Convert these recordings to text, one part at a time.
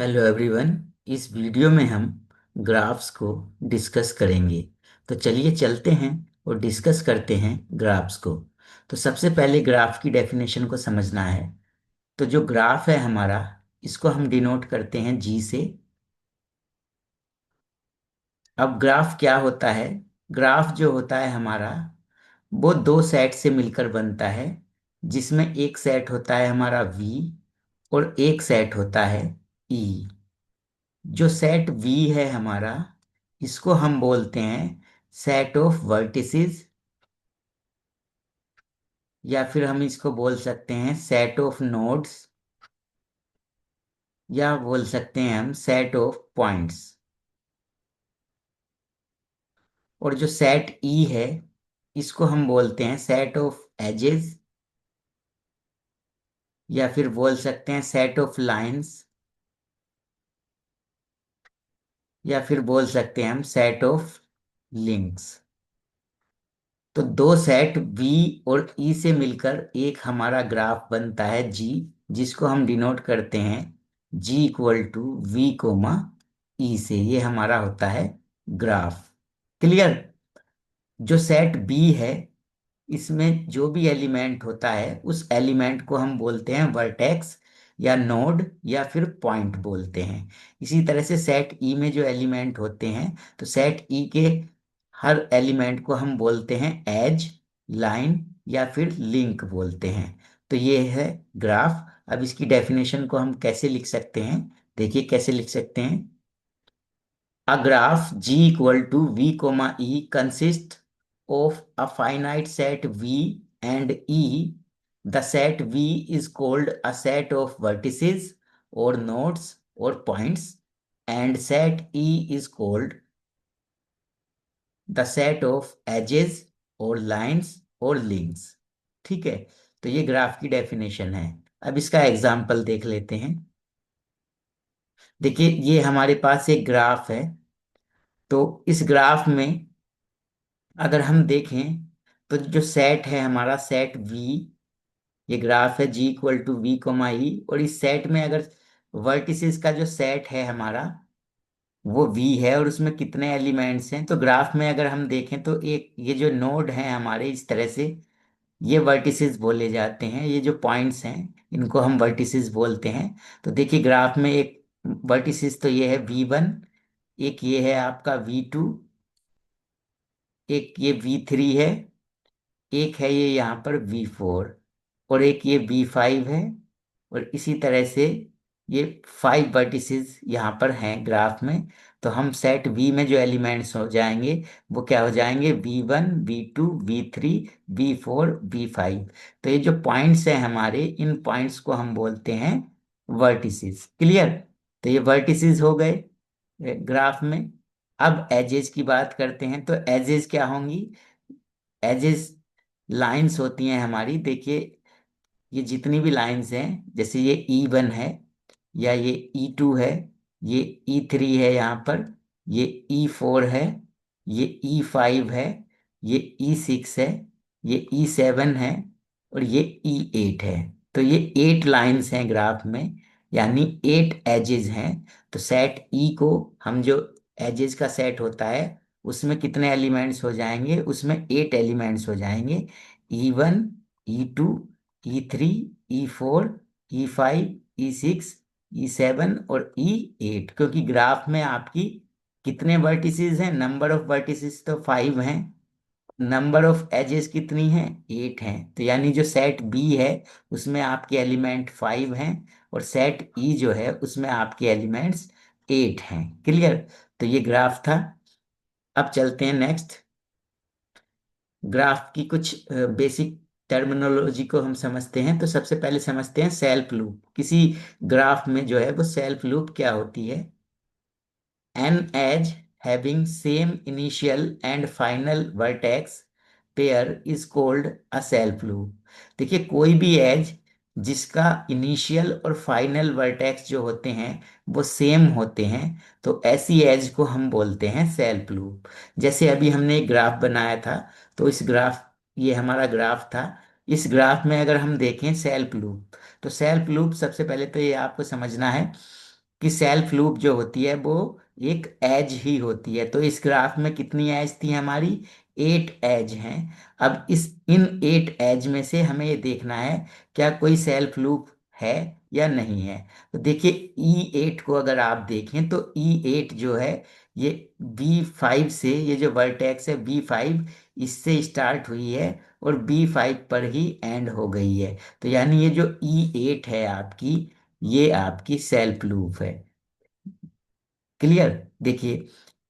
Hello everyone. इस video में हम ग्राफ्स को डिस्कस करेंगे। तो चलिए चलते हैं और डिस्कस करते हैं ग्राफ्स को। तो सबसे पहले ग्राफ की डेफिनेशन को समझना है। तो जो ग्राफ है हमारा, इसको हम डिनोट करते हैं जी से। अब ग्राफ क्या होता है? ग्राफ जो होता है हमारा, वो दो सेट से मिलकर बनता है, जिसमें एक सेट होता है हमारा वी और एक सेट होता है ई। जो सेट V है हमारा, इसको हम बोलते हैं सेट ऑफ वर्टिसेस, या फिर हम इसको बोल सकते हैं सेट ऑफ नोड्स, या बोल सकते हैं हम सेट ऑफ पॉइंट्स। और जो सेट E है, इसको हम बोलते हैं सेट ऑफ एजेस, या फिर बोल सकते हैं सेट ऑफ लाइंस, या फिर बोल सकते हैं हम सेट ऑफ लिंक्स। तो दो सेट V और E से मिलकर एक हमारा ग्राफ बनता है G, जिसको हम डिनोट करते हैं G equal to V comma E से। ये हमारा होता है ग्राफ। क्लियर? जो सेट B है, इसमें जो भी एलिमेंट होता है, उस एलिमेंट को हम बोलते हैं वर्टेक्स या नोड या फिर पॉइंट बोलते हैं। इसी तरह से सेट ई में जो एलिमेंट होते हैं, तो सेट ई के हर एलिमेंट को हम बोलते हैं एज, लाइन या फिर लिंक बोलते हैं। तो ये है ग्राफ। अब इसकी डेफिनेशन को हम कैसे लिख सकते हैं? देखिए कैसे लिख सकते हैं। A graph G equal to V comma E consists of a finite set V and E. The set V is called a set of vertices or nodes or points, and set E is called the set of edges or lines or links। ठीक है? तो ये graph की definition है। अब इसका example देख लेते हैं। देखिए, ये हमारे पास एक ग्राफ है। तो इस ग्राफ में अगर हम देखें, तो जो सेट है हमारा सेट V, ये ग्राफ है G equal to V comma E, और इस सेट में अगर वर्टिसेस का जो सेट है हमारा, वो V है, और उसमें कितने एलिमेंट्स हैं, तो ग्राफ में अगर हम देखें तो एक ये जो नोड है हमारे, इस तरह से ये वर्टिसेस बोले जाते हैं। ये जो पॉइंट्स हैं, इनको हम वर्टिसेस बोलते हैं। तो देखिए ग्राफ में एक वर्टिसेस तो ये है V1, एक ये है आपका V2, एक ये V3 है, एक है ये यहाँ पर V4, और एक ये V5 है। और इसी तरह से ये 5 वर्टिसेस यहाँ पर हैं ग्राफ में। तो हम सेट V में जो एलिमेंट्स हो जाएंगे, वो क्या हो जाएंगे? V1, V2, V3, V4, V5। तो ये जो पॉइंट्स हैं हमारे, इन पॉइंट्स को हम बोलते हैं वर्टिसेस। क्लियर? तो ये वर्टिसेस हो गए ग्राफ में। अब एजेस की बात करते हैं। तो एजेस क्या होंगी? एजेस लाइंस होती हैं हमारी। देखिए, ये जितनी भी लाइंस हैं, जैसे ये E1 है, या ये E2 है, ये E3 है यहाँ पर, ये E4 है, ये E5 है, ये E6 है, ये E7 है, और ये E8 है। तो ये 8 लाइंस हैं ग्राफ में, यानी 8 एजेस हैं। तो सेट E को हम जो एजेस का सेट होता है, उसमें कितने एलिमेंट्स हो जाएंगे? उसमें 8 एलिमेंट्स हो जाएंगे। E1, E2, E3, E4, E5, E6, E7 और E8। क्योंकि ग्राफ में आपकी कितने वर्टिसेस हैं? नंबर ऑफ वर्टिसेस तो 5 हैं, नंबर ऑफ एजेस कितनी हैं? 8 हैं। तो यानी जो सेट बी है, उसमें आपके एलिमेंट 5 हैं, और सेट ई जो है, उसमें आपके एलिमेंट्स 8 हैं। क्लियर? तो ये ग्राफ था। अब चलते हैं नेक्स्ट। ग्राफ की कुछ बेसिक टर्मिनोलॉजी को हम समझते हैं। तो सबसे पहले समझते हैं सेल्फ लूप। किसी ग्राफ में जो है वो सेल्फ लूप क्या होती है? An edge having same initial and final vertex pair is called a self loop। देखिए, कोई भी एज जिसका इनिशियल और फाइनल वर्टेक्स जो होते हैं, वो सेम होते हैं, तो ऐसी एज को हम बोलते हैं सेल्फ लूप। जैसे अभी हमने एक ग्राफ बनाया था, तो इस ग्राफ, ये हमारा ग्राफ था। इस ग्राफ में अगर हम देखें सेल्फ लूप, तो सेल्फ लूप सबसे पहले तो ये आपको समझना है कि सेल्फ लूप जो होती है वो एक एज ही होती है। तो इस ग्राफ में कितनी एज थी हमारी? 8 एज हैं। अब इस इन 8 एज में से हमें ये देखना है क्या कोई सेल्फ लूप है या नहीं है। तो देखिए E8 को अगर आप देखें तो E8 जो है ये B5 से, ये जो वर्टेक्स है B5 इससे स्टार्ट हुई है और B5 पर ही एंड हो गई है। तो यानी ये जो E8 है आपकी, ये आपकी सेल्फ लूप है। क्लियर? देखिए,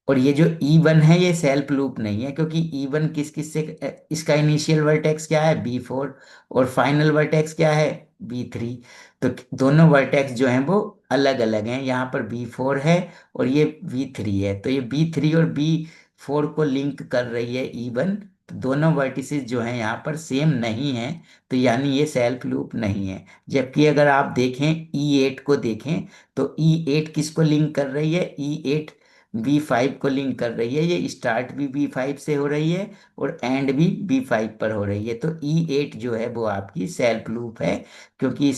और ये जो E1 है ये सेल्फ लूप नहीं है, क्योंकि E1 किस किस से, इसका इनिशियल वर्टेक्स क्या है? B4, और फाइनल वर्टेक्स क्या है? B3। तो दोनों वर्टेक्स जो हैं वो अलग अलग हैं। यहाँ पर B4 है और ये B3 है, तो ये B3 और B4 को लिंक कर रही है E1। तो दोनों वर्टिसेस जो हैं यहाँ पर सेम नहीं है, तो यानी ये सेल्फ लूप नहीं है। जबकि अगर आप देखें E8 को देखें, तो E8 किसको लिंक कर रही है? E8 B5 को लिंक कर रही है। ये स्टार्ट भी B5 से हो रही है और एंड भी B5 पर हो रही है। तो E8 जो है वो आपकी सेल्फ लूप है, क्योंकि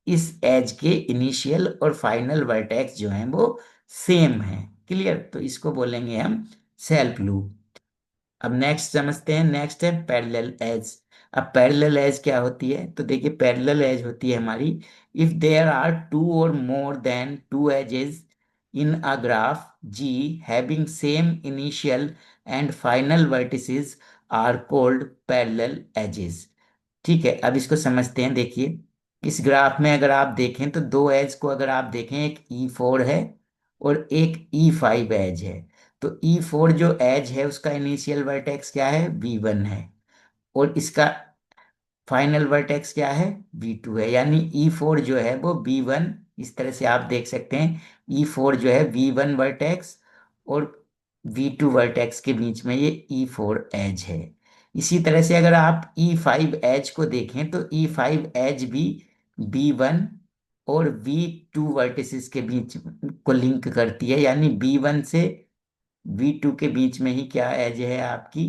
इस एज के इनिशियल और फाइनल वर्टेक्स जो हैं वो सेम हैं। क्लियर? तो इसको बोलेंगे हम सेल्फ लूप। अब नेक्स्ट समझते हैं। नेक्स्ट है पैरेलल एज। अब पैरेलल एज क्या होती है? तो देखिए पैरेलल एज होती है हमारी, इफ देयर आर टू और more than two edges in a graph G having same initial and final vertices are called parallel edges. ठीक है, अब इसको समझते हैं। देखिए इस ग्राफ में अगर आप देखें तो दो एज को अगर आप देखें, एक E4 है और एक E5 एज है। तो E4 जो एज है उसका इनिशियल वर्टेक्स क्या है? V1 है, और इसका फाइनल वर्टेक्स क्या है? V2 है। यानी E4 जो है वो V1, इस तरह से आप देख सकते हैं, E4 जो है V1 वर्टेक्स और V2 वर्टेक्स के बीच में ये E4 एज है। इसी तरह से अगर आप E5 एज को देखें तो E5 एज भी B1 और V2 वर्टिसेस के बीच को लिंक करती है। यानी B1 से V2 के बीच में ही क्या एज है आपकी?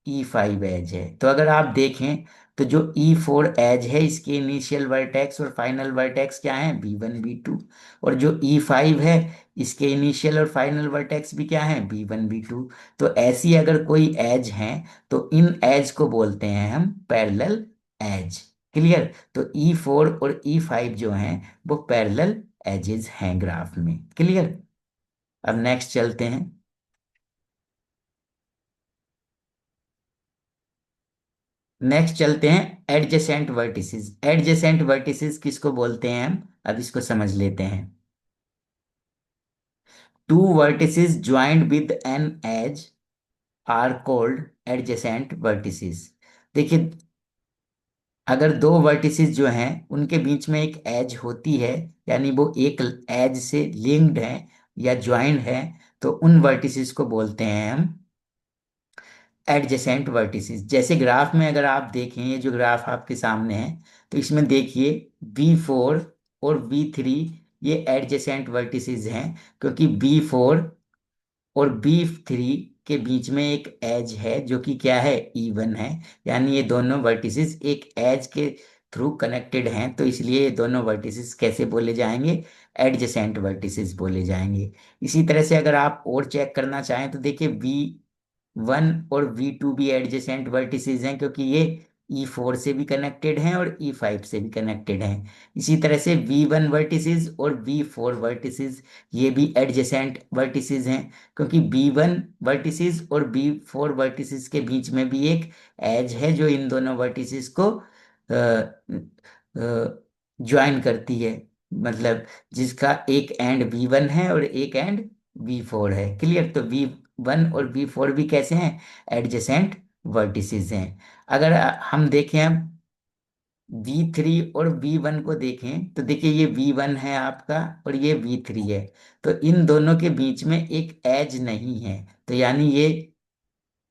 E5 एज है। तो अगर आप देखें तो जो E4 एज है इसके इनिशियल वर्टेक्स और फाइनल वर्टेक्स क्या है? B1 B2। और जो E5 है इसके इनिशियल और फाइनल वर्टेक्स भी क्या है? B1 B2। तो ऐसी अगर कोई एज है तो इन एज को बोलते हैं हम पैरेलल एज। क्लियर? तो E4 और E5 जो हैं वो पैरेलल एजेस हैं ग्राफ में। क्लियर? अब नेक्स्ट चलते हैं। नेक्स्ट चलते हैं एडजेसेंट वर्टिसेस। एडजेसेंट वर्टिसेस किसको बोलते हैं हम? अब इसको समझ लेते हैं। Two vertices joint with an edge are called adjacent vertices. देखिए अगर दो वर्टिसेस जो हैं उनके बीच में एक एज होती है, यानी वो एक एज से लिंक्ड है या ज्वाइंट है, तो उन वर्टिसेस को बोलते हैं हम एडजेसेंट वर्टिसेस। जैसे ग्राफ में अगर आप देखें, ये जो ग्राफ आपके सामने है, तो इसमें देखिए B4 और B3 ये एडजेसेंट वर्टिसेस हैं, क्योंकि B4 और B3 के बीच में एक एज है जो कि क्या है? E1 है। यानी ये दोनों वर्टिसेस एक एज के थ्रू कनेक्टेड हैं, तो इसलिए ये दोनों वर्टिसेस कैसे बोले जाएंगे? एडजेसेंट वर्टिसेस बोले जाएंगे। इसी तरह से अगर आप और चेक करना चाहें तो देखिए V1 और V2 भी एडजेसेंट वर्टिसेस हैं, क्योंकि ये E4 से भी कनेक्टेड हैं और E5 से भी कनेक्टेड हैं। इसी तरह से V1 वर्टिसेस और V4 वर्टिसेस ये भी एडजेसेंट वर्टिसेस हैं, क्योंकि B1 वर्टिसेस और B4 वर्टिसेस के बीच में भी एक एज है जो इन दोनों वर्टिसेस को ज्वाइन करती है। मतलब जिसका एक एंड V1 है और एक एंड V4 है। क्लियर? तो V1 और V4 भी कैसे हैं? एडजेसेंट वर्टिसेस हैं। अगर हम देखें अब V3 और V1 को देखें तो देखिए ये V1 है आपका और ये V3 है। तो इन दोनों के बीच में एक एज नहीं है, तो यानी ये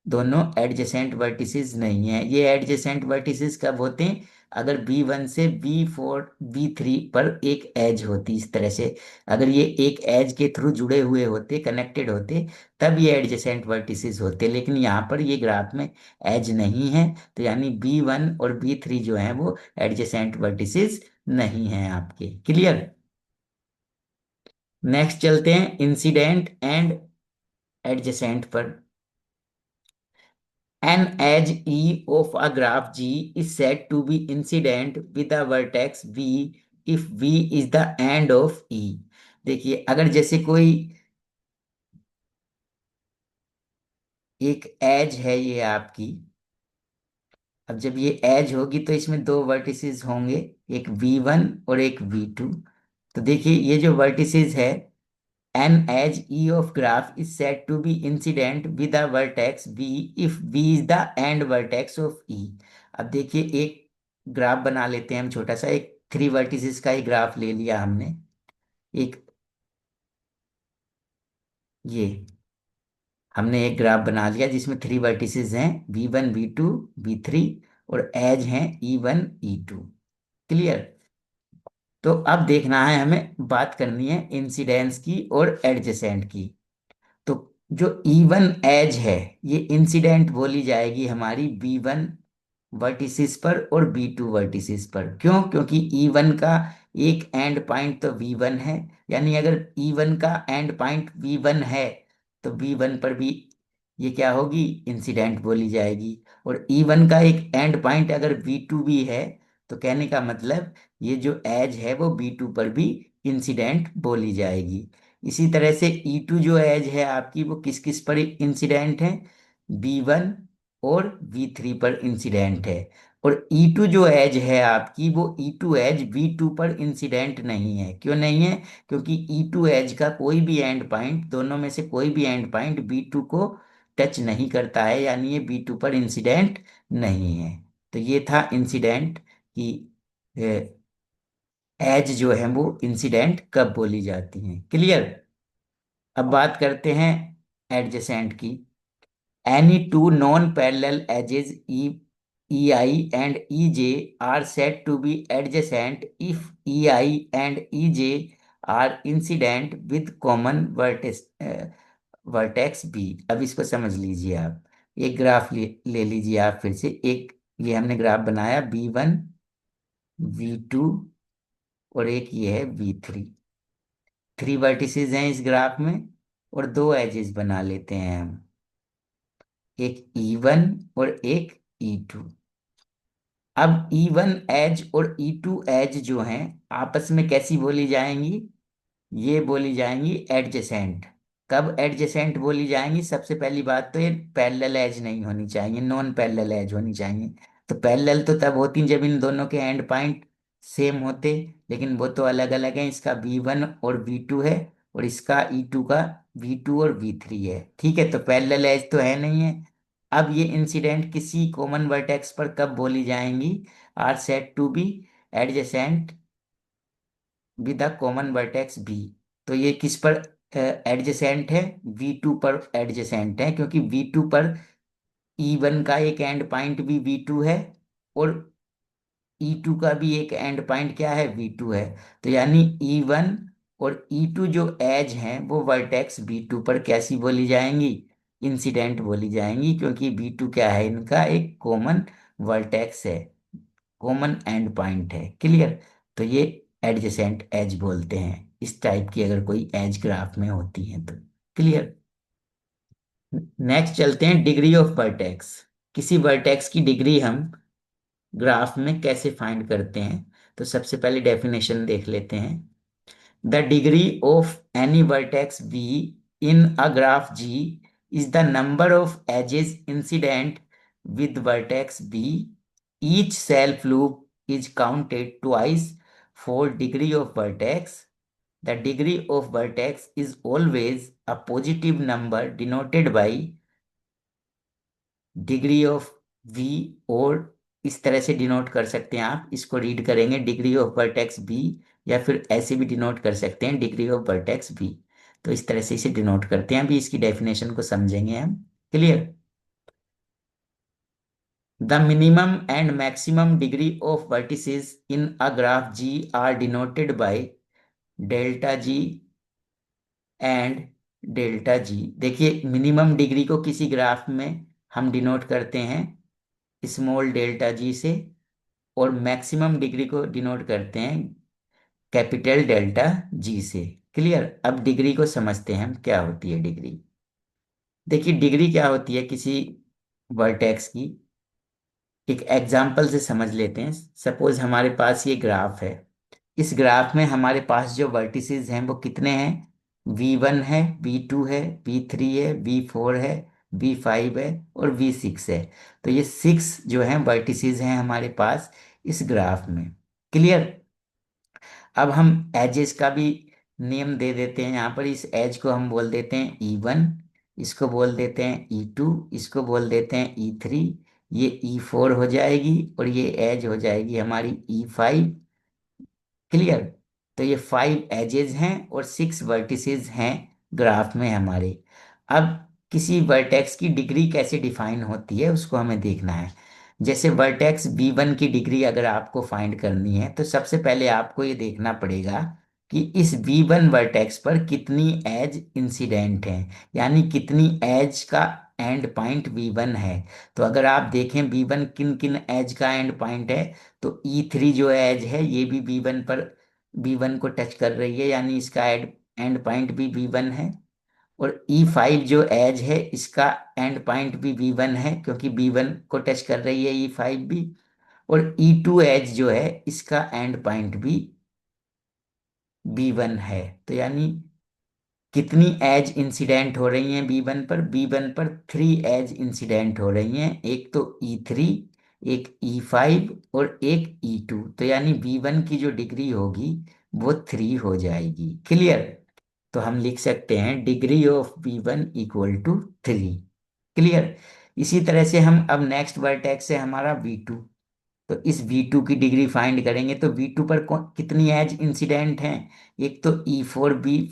दोनों एडजेसेंट वर्टिसेस नहीं है। ये एडजेसेंट वर्टिसेस कब होते हैं? अगर B1 से B4 B3 पर एक एज होती, इस तरह से अगर ये एक एज के थ्रू जुड़े हुए होते, कनेक्टेड होते, तब ये एडजेसेंट वर्टिसेस होते। लेकिन यहाँ पर ये ग्राफ में एज नहीं है, तो यानी B1 और B3 जो है वो एडजेसेंट वर्टिसेस नहीं है आपके। क्लियर? नेक्स्ट चलते हैं इंसिडेंट एंड एडजेसेंट पर। An edge E of a graph G is said to be incident with a vertex V if V is the end of E। देखिए अगर जैसे कोई एक एज है ये आपकी, अब जब ये एज होगी तो इसमें दो वर्टिसेस होंगे, एक V1 और एक V2। तो देखिए ये जो वर्टिसेस है, an edge E of graph is said to be incident with a vertex V if V is the end vertex of E। अब देखिए एक ग्राफ बना लेते हैं हम छोटा सा, एक थ्री वर्टिसेस का ही ग्राफ ले लिया हमने। एक ये हमने एक ग्राफ बना लिया जिसमें थ्री वर्टिसेस हैं, V1 V2 V3, और एज हैं E1 E2। क्लियर। तो अब देखना है हमें, बात करनी है इंसिडेंस की और एडजेसेंट की। तो जो इवन एज है ये इंसिडेंट बोली जाएगी हमारी B1 वर्टिसिस पर और B2 वर्टिसिस पर। क्यों? क्योंकि E1 का एक एंड पॉइंट तो V1 है, यानी अगर E1 का एंड पॉइंट V1 है तो B1 पर भी ये क्या होगी, इंसिडेंट बोली जाएगी। और E1 का एक एंड पॉइंट अगर V2 भी है तो कहने का मतलब ये जो एज है वो B2 पर भी इंसिडेंट बोली जाएगी। इसी तरह से E2 जो एज है आपकी वो किस किस पर इंसिडेंट है, B1 और V3 पर इंसिडेंट है। और E2 जो एज है आपकी वो E2 एज V2 पर इंसिडेंट नहीं है। क्यों नहीं है? क्योंकि E2 एज का कोई भी एंड पॉइंट, दोनों में से कोई भी एंड पॉइंट B2 को टच नहीं करता है, यानी ये B2 पर इंसिडेंट नहीं है। तो ये था इंसिडेंट की एज जो है वो इंसिडेंट कब बोली जाती हैं। क्लियर। अब बात करते हैं एडजेसेंट की। Any two non-parallel edges EI and EJ are said to be adjacent if EI and EJ are incident with common vertex B। अब इसको समझ लीजिए आप, एक ग्राफ ले लीजिए आप फिर से। एक ये हमने ग्राफ बनाया B1 V2 और एक ये है V3। थ्री वर्टिसेस हैं इस ग्राफ में और दो एजेस बना लेते हैं हम, एक E1 और एक E2। अब E1 एज और E2 एज जो हैं आपस में कैसी बोली जाएंगी, ये बोली जाएंगी एडजेसेंट। कब एडजेसेंट बोली जाएंगी? सबसे पहली बात तो ये पैरेलल एज नहीं होनी चाहिए, नॉन पैरेलल एज होनी चाहिए। तो पैरेलल तो तब होती जब इन दोनों के एंड पॉइंट सेम होते, लेकिन वो तो अलग अलग है। इसका V1 और V2 है और इसका E2 का V2 और V3 है। ठीक है, तो पैरेलल एज तो है नहीं है। अब ये इंसिडेंट किसी कॉमन वर्टेक्स पर कब बोली जाएंगी, are said to be adjacent with a common vertex B. तो ये किस पर एडजेसेंट है? V2 पर एडजेसेंट है, क्योंकि V2 पर E1 का एक एंड पॉइंट भी V2 है और E2 का भी एक एंड पॉइंट क्या है, V2 है। तो यानी E1 और E2 जो एज हैं वो वर्टेक्स B2 पर कैसी बोली जाएंगी, इंसिडेंट बोली जाएंगी, क्योंकि B2 क्या है, इनका एक कॉमन वर्टेक्स है, कॉमन एंड पॉइंट है। क्लियर। तो ये एडजेसेंट एज बोलते हैं इस टाइप की अगर कोई एज ग्राफ में होती है तो। क्लियर। नेक्स्ट चलते हैं डिग्री ऑफ वर्टेक्स। किसी वर्टेक्स की डिग्री हम ग्राफ में कैसे फाइंड करते हैं? तो सबसे पहले डेफिनेशन देख लेते हैं। The degree of any vertex V in a graph G is the number of edges incident with vertex B. Each self loop is counted twice for degree of vertex. The degree of vertex is always a positive number denoted by degree of V, और इस तरह से denote कर सकते हैं आप, इसको read करेंगे डिग्री ऑफ वर्टेक्स B, या फिर ऐसे भी डिनोट कर सकते हैं डिग्री ऑफ वर्टेक्स B। तो इस तरह से इसे डिनोट करते हैं, अभी इसकी डेफिनेशन को समझेंगे हम। Clear. The minimum and maximum degree of vertices in a graph G are denoted by delta G and delta G। देखिए मिनिमम डिग्री को किसी ग्राफ में हम डिनोट करते हैं स्मॉल डेल्टा G से, और मैक्सिमम डिग्री को डिनोट करते हैं कैपिटल डेल्टा जी से। क्लियर। अब डिग्री को समझते हैं हम, क्या होती है डिग्री। देखिए डिग्री क्या होती है किसी वर्टेक्स की, एक एग्जाम्पल से समझ लेते हैं। सपोज हमारे पास ये ग्राफ है। इस ग्राफ में हमारे पास जो वर्टिसेस हैं वो कितने हैं? V1 है, V2 है, V3 है, V4 है, V5 है और V6 है। तो ये 6 जो हैं वर्टिसेस हैं हमारे पास इस ग्राफ में। क्लियर। अब हम एजेस का भी नेम दे देते हैं। यहाँ पर इस एज को हम बोल देते हैं E1, इसको बोल देते हैं E2, इसको बोल देते हैं E3, ये E4 हो जाएगी और ये एज हो जाएगी हमारी E5। क्लियर। तो ये 5 एजेस हैं और 6 वर्टिसेस हैं ग्राफ में हमारे। अब किसी वर्टेक्स की डिग्री कैसे डिफाइन होती है उसको हमें देखना है। जैसे वर्टेक्स B1 की डिग्री अगर आपको फाइंड करनी है तो सबसे पहले आपको ये देखना पड़ेगा कि इस B1 वर्टेक्स पर कितनी एज इंसिडेंट है, यानी कितनी एज का एंड पॉइंट B1 है। तो अगर आप देखें B1 किन किन एज का एंड पॉइंट है, तो E3 जो एज है ये भी B1 को टच कर रही है, यानी इसका एंड पॉइंट भी B1 है। और E5 जो एज है इसका एंड पॉइंट भी B1 है, क्योंकि B1 को टच कर रही है E5 भी। और E2 एज जो है इसका एंड पॉइंट भी B1 है। तो यानी कितनी एज इंसिडेंट हो रही हैं B1 पर 3 एज इंसिडेंट हो रही हैं, एक तो E3, एक E5 और एक E2। तो यानी B1 की जो डिग्री होगी वो 3 हो जाएगी। क्लियर। तो हम लिख सकते हैं degree of B1 equal to 3। Clear. इसी तरह से हम अब नेक्स्ट वर्टेक्स है हमारा V2। तो इस V2 की डिग्री फाइंड करेंगे तो V2 पर कितनी एज इंसिडेंट हैं? एक तो E4 भी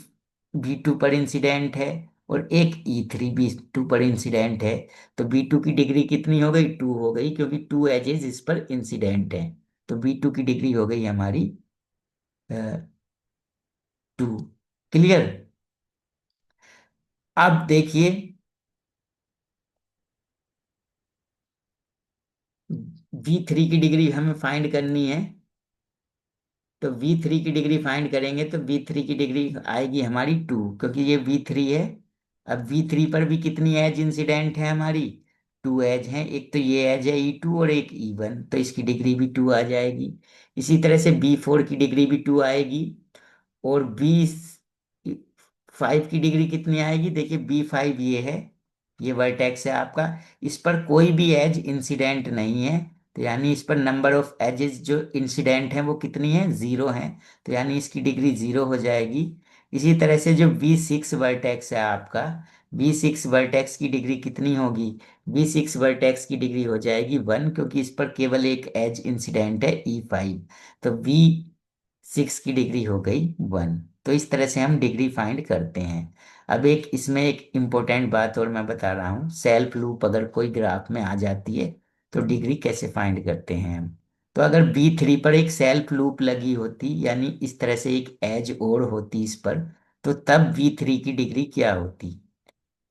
V2 पर इंसिडेंट है और एक E3 B2 पर इंसिडेंट है। तो B2 की डिग्री कितनी हो गई? 2 हो गई, क्योंकि 2 एजेस इस पर इंसिडेंट हैं। तो B2 की डिग्री हो गई हमारी 2। क्लियर। अब देखिए V3 की डिग्री हमें फाइंड करनी है। तो V3 की डिग्री फाइंड करेंगे तो V3 की डिग्री आएगी हमारी 2, क्योंकि ये V3 है। अब V3 पर भी कितनी एज इंसिडेंट है हमारी? 2 एज हैं, एक तो ये एज है E2 और एक E1, तो इसकी डिग्री भी 2 आ जाएगी। इसी तरह से B4 की डिग्री भी 2 आएगी। और B5 की डिग्री कितनी आएगी? देखिए B5 ये है, ये वर्टेक्स है आपका। इस पर कोई भी एज इंसिडेंट नहीं है, तो यानी इस पर नंबर ऑफ एजेस जो इंसिडेंट हैं वो कितनी है? 0 हैं। तो यानी इसकी डिग्री 0 हो जाएगी। इसी तरह से जो V6 वर्टेक्स है आपका, V6 वर्टेक्स की डिग्री कितनी होगी? V6 वर्टेक्स की डिग्री हो जाएगी 1, क्योंकि इस पर केवल एक एज इंसिडेंट है E5। तो V6 की डिग्री हो गई 1। तो इस तरह से हम डिग्री फाइंड करते हैं। अब एक इसमें एक इम्पोर्टेंट बात और मैं बता रहा हूँ, सेल्फ लूप अगर कोई ग्राफ में आ जाती है तो डिग्री कैसे फाइंड करते हैं हम। तो अगर B3 पर एक सेल्फ लूप लगी होती, यानी इस तरह से एक एज और होती इस पर, तो तब V3 की डिग्री क्या होती?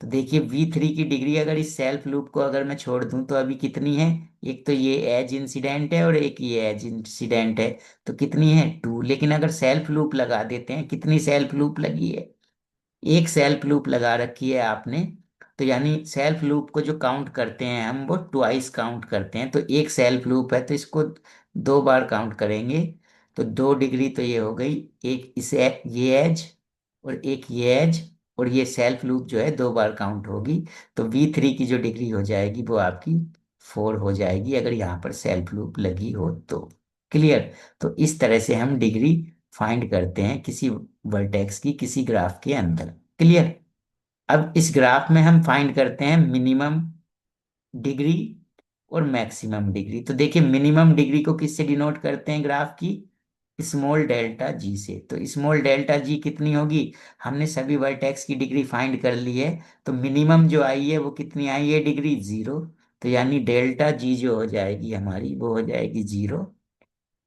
तो देखिए V3 की डिग्री अगर इस सेल्फ लूप को अगर मैं छोड़ दूं तो अभी कितनी है? एक तो ये एज इंसिडेंट है और एक ये एज इंसिडेंट है। तो कितनी है? 2। लेकिन अगर सेल्फ लूप लगा देते हैं, कितनी सेल्फ लूप लगी है? एक सेल्फ लूप लगा रखी है आपने। तो यानी सेल्फ लूप को जो काउंट करते हैं हम वो ट्वाइस काउंट करते हैं। तो एक सेल्फ लूप है तो इसको 2 बार काउंट करेंगे। तो 2 डिग्री तो ये हो गई, एक इसे ये एज और एक ये एज, और ये सेल्फ लूप जो है 2 बार काउंट होगी। तो V3 की जो डिग्री हो जाएगी वो आपकी 4 हो जाएगी, अगर यहाँ पर सेल्फ लूप लगी हो तो। क्लियर। तो इस तरह से हम डिग्री फाइंड करते हैं किसी वर्टेक्स की किसी ग्राफ के अंदर। क्लियर। अब इस ग्राफ में हम फाइंड करते हैं मिनिमम डिग्री और मैक्सिमम डिग्री। तो देखिए मिनिमम डिग्री को किससे डिनोट करते हैं ग्राफ की? स्मॉल डेल्टा जी से। तो स्मॉल डेल्टा जी कितनी होगी? हमने सभी वर्टेक्स की डिग्री फाइंड कर ली है। तो मिनिमम जो आई है वो कितनी आई है? डिग्री 0। तो यानी डेल्टा जी जो हो जाएगी हमारी वो हो जाएगी 0।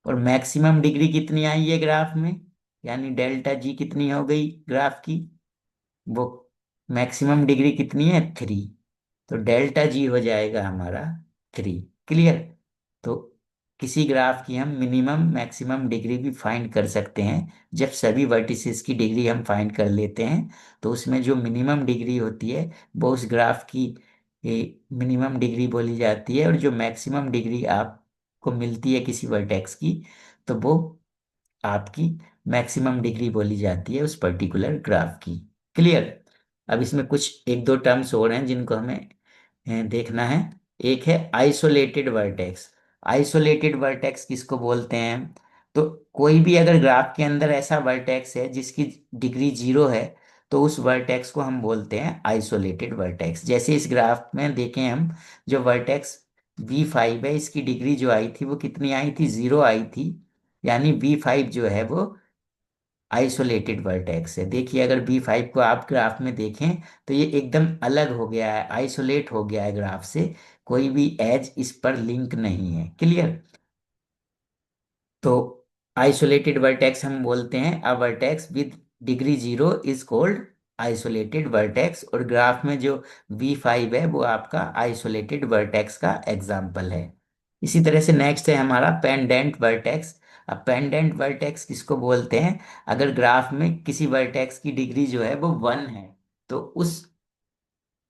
और मैक्सिमम डिग्री कितनी आई है ग्राफ में? यानी डेल्टा जी कितनी हो गई ग्राफ की? वो मैक्सिमम डिग्री कितनी है? 3। तो डेल्टा जी हो जाएगा हमारा 3। क्लियर। तो किसी ग्राफ की हम मिनिमम मैक्सिमम डिग्री भी फाइंड कर सकते हैं। जब सभी वर्टिसेस की डिग्री हम फाइंड कर लेते हैं तो उसमें जो मिनिमम डिग्री होती है वो उस ग्राफ की मिनिमम डिग्री बोली जाती है, और जो मैक्सिमम डिग्री आपको मिलती है किसी वर्टेक्स की तो वो आपकी मैक्सिमम डिग्री बोली जाती है उस पर्टिकुलर ग्राफ की। क्लियर। अब इसमें कुछ एक दो टर्म्स और हैं जिनको हमें देखना है। एक है आइसोलेटेड वर्टेक्स। आइसोलेटेड वर्टेक्स किसको बोलते हैं? तो कोई भी अगर ग्राफ के अंदर ऐसा वर्टेक्स है जिसकी डिग्री 0 है तो उस वर्टेक्स को हम बोलते हैं आइसोलेटेड वर्टेक्स। जैसे इस ग्राफ में देखें हम, जो वर्टेक्स V5 है इसकी डिग्री जो आई थी वो कितनी आई थी? 0 आई थी। यानी V5 जो है वो आइसोलेटेड वर्टेक्स है। देखिए अगर B5 को आप ग्राफ में देखें तो ये एकदम अलग हो गया है, आइसोलेट हो गया है ग्राफ से। कोई भी एज इस पर लिंक नहीं है। क्लियर। तो आइसोलेटेड वर्टेक्स हम बोलते हैं अ vertex with degree 0 is called isolated vertex. और ग्राफ में जो V5 है वो आपका आइसोलेटेड वर्टेक्स का एग्जाम्पल है। इसी तरह से नेक्स्ट है हमारा पेंडेंट वर्टेक्स। अब पेंडेंट वर्टेक्स किसको बोलते हैं? अगर ग्राफ में किसी वर्टेक्स की डिग्री जो है वो 1 है तो उस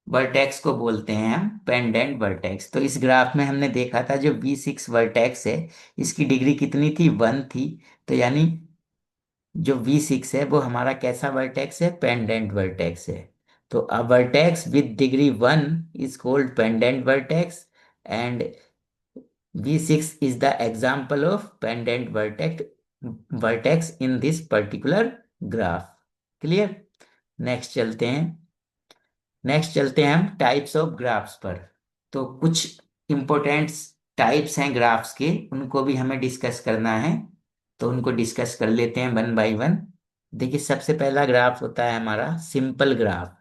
वर्टेक्स को बोलते हैं हम पेंडेंट वर्टेक्स। तो इस ग्राफ में हमने देखा था जो V6 वर्टेक्स है इसकी डिग्री कितनी थी? 1 थी। तो यानी जो V6 है वो हमारा कैसा वर्टेक्स है? पेंडेंट वर्टेक्स है। तो अ vertex with degree 1 is called pendant vertex, and V6 is the example of pendant vertex in this particular graph. Clear. Next चलते हैं हम टाइप्स ऑफ ग्राफ्स पर। तो कुछ इंपॉर्टेंट टाइप्स हैं ग्राफ्स के, उनको भी हमें डिस्कस करना है। तो उनको डिस्कस कर लेते हैं वन बाय वन। देखिए सबसे पहला ग्राफ होता है हमारा सिंपल ग्राफ।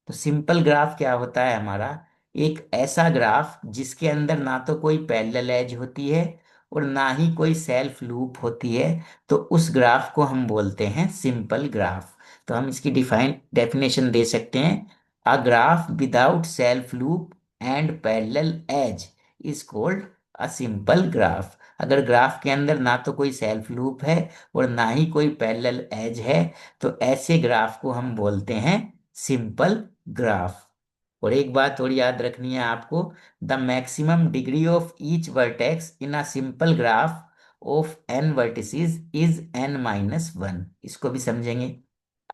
तो सिंपल ग्राफ क्या होता है हमारा? एक ऐसा ग्राफ जिसके अंदर ना तो कोई पैरेलल एज होती है और ना ही कोई सेल्फ लूप होती है। तो उस ग्राफ को हम बोलते हैं सिंपल ग्राफ। तो हम इसकी डेफिनेशन दे सकते हैं, a graph without self loop and parallel edge is called a simple graph। अगर ग्राफ के अंदर ना तो कोई सेल्फ लूप है और ना ही कोई पैरेलल एज है तो ऐसे ग्राफ को हम बोलते हैं सिंपल ग्राफ। और एक बात और याद रखनी है आपको, the maximum degree of each vertex in a simple graph of n vertices is n-1। इसको भी समझेंगे।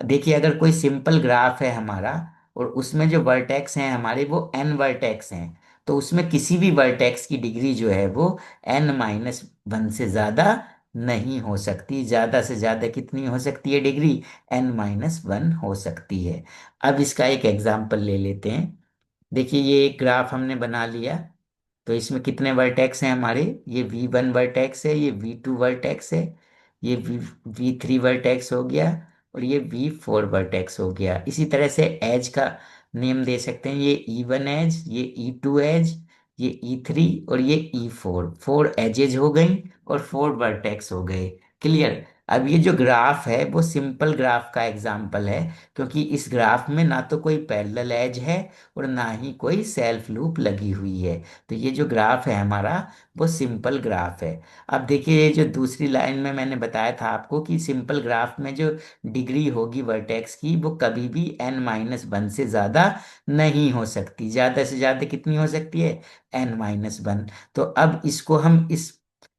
देखिए अगर कोई सिंपल ग्राफ है हमारा और उसमें जो वर्टेक्स हैं हमारे वो n वर्टेक्स हैं, तो उसमें किसी भी वर्टेक्स की डिग्री जो है वो n-1 से ज्यादा नहीं हो सकती। ज्यादा से ज्यादा कितनी हो सकती है डिग्री? n-1 हो सकती है। अब इसका एक एग्जाम्पल ले लेते हैं। देखिए ये एक ग्राफ हमने बना लिया। तो इसमें कितने वर्टेक्स हैं हमारे? ये V1 वर्टेक्स है, ये V2 वर्टेक्स है, ये V3 वर्टेक्स हो गया, और ये V4 वर्टेक्स हो गया। इसी तरह से एज का नेम दे सकते हैं, ये E1 एज, ये E2 एज, ये E3 और ये E4। 4 एजेज हो गई और 4 वर्टेक्स हो गए। क्लियर। अब ये जो ग्राफ है वो सिंपल ग्राफ का एग्जाम्पल है, क्योंकि इस ग्राफ में ना तो कोई पैरेलल एज है और ना ही कोई सेल्फ लूप लगी हुई है। तो ये जो ग्राफ है हमारा वो सिंपल ग्राफ है। अब देखिए ये जो दूसरी लाइन में मैंने बताया था आपको कि सिंपल ग्राफ में जो डिग्री होगी वर्टेक्स की वो कभी भी n-1 से ज्यादा नहीं हो सकती। ज्यादा से ज्यादा कितनी हो सकती है? n-1। तो अब इसको हम इस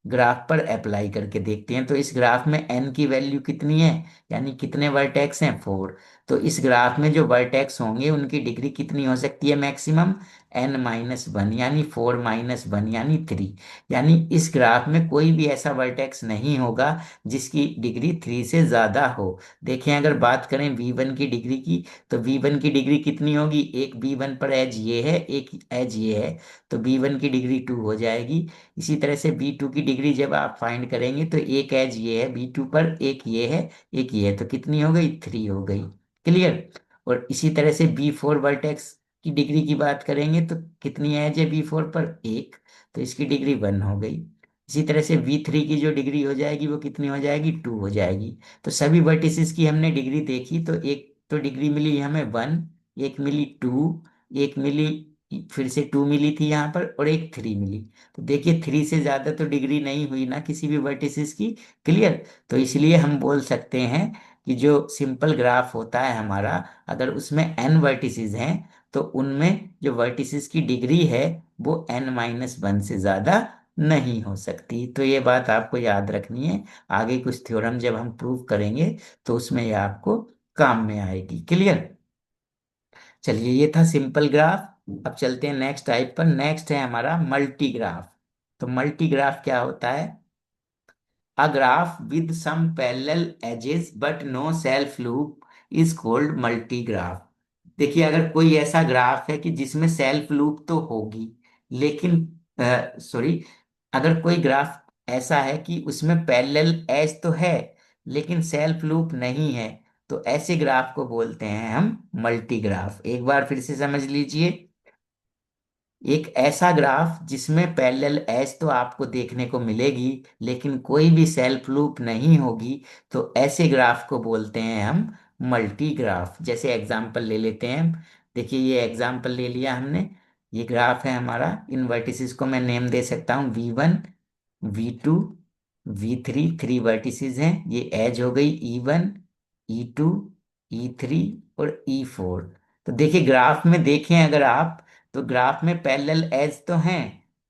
ग्राफ पर अप्लाई करके देखते हैं। तो इस ग्राफ में n की वैल्यू कितनी है, यानी कितने वर्टेक्स हैं? 4। तो इस ग्राफ में जो वर्टेक्स होंगे उनकी डिग्री कितनी हो सकती है मैक्सिमम? n-1, यानी 4-1 यानी 3। यानी इस ग्राफ में कोई भी ऐसा वर्टेक्स नहीं होगा जिसकी डिग्री 3 से ज्यादा हो। देखें अगर बात करें V1 की डिग्री की, तो V1 की डिग्री कितनी होगी? एक V1 पर एज ये है, एक एज ये है, तो V1 की डिग्री 2 हो जाएगी। इसी तरह से V2 की डिग्री जब आप फाइंड करेंगे तो एक एज ये है V2 पर, एक ये है, एक ये है, तो कितनी हो गई? 3 हो गई। क्लियर। और इसी तरह से B4 वर्टेक्स की डिग्री की बात करेंगे तो कितनी एज है V4 पर? एक, तो इसकी डिग्री 1 हो गई। इसी तरह से V3 की जो डिग्री हो जाएगी वो कितनी हो जाएगी? 2 हो जाएगी। तो सभी वर्टिसेस की हमने डिग्री देखी, तो एक तो डिग्री मिली हमें 1, एक मिली 2, एक मिली फिर से 2 मिली थी यहाँ पर और एक 3 मिली। तो देखिए 3 से ज्यादा तो डिग्री नहीं हुई ना किसी भी वर्टिसेस की। क्लियर। तो इसलिए हम बोल सकते हैं कि जो सिंपल ग्राफ होता है हमारा, अगर उसमें n वर्टिसेस हैं तो उनमें जो वर्टिसेस की डिग्री है वो n-1 से ज्यादा नहीं हो सकती। तो ये बात आपको याद रखनी है। आगे कुछ थ्योरम जब हम प्रूव करेंगे तो उसमें ये आपको काम में आएगी। क्लियर। चलिए ये था सिंपल ग्राफ। अब चलते हैं नेक्स्ट टाइप पर। नेक्स्ट है हमारा मल्टी ग्राफ। तो मल्टी ग्राफ क्या होता है? A graph with some parallel edges but no self loop is called multigraph। देखिए अगर कोई ऐसा ग्राफ है कि जिसमें सेल्फ लूप तो होगी, लेकिन सॉरी, अगर कोई ग्राफ ऐसा है कि उसमें पैरेलल एज तो है लेकिन सेल्फ लूप नहीं है, तो ऐसे ग्राफ को बोलते हैं हम मल्टी ग्राफ। एक बार फिर से समझ लीजिए। एक ऐसा ग्राफ जिसमें पैरेलल एज तो आपको देखने को मिलेगी लेकिन कोई भी सेल्फ लूप नहीं होगी, तो ऐसे ग्राफ को बोलते हैं हम मल्टी ग्राफ। जैसे एग्जांपल ले लेते हैं। देखिए ये एग्जांपल ले लिया हमने। ये ग्राफ है हमारा। इन वर्टिसेस को मैं नेम दे सकता हूँ V1, V2, V3। 3 वर्टिसेस हैं। ये एज हो गई E1, E2, E3 और E4। तो देखिए ग्राफ में देखें अगर आप, तो ग्राफ में पैरेलल एज तो हैं।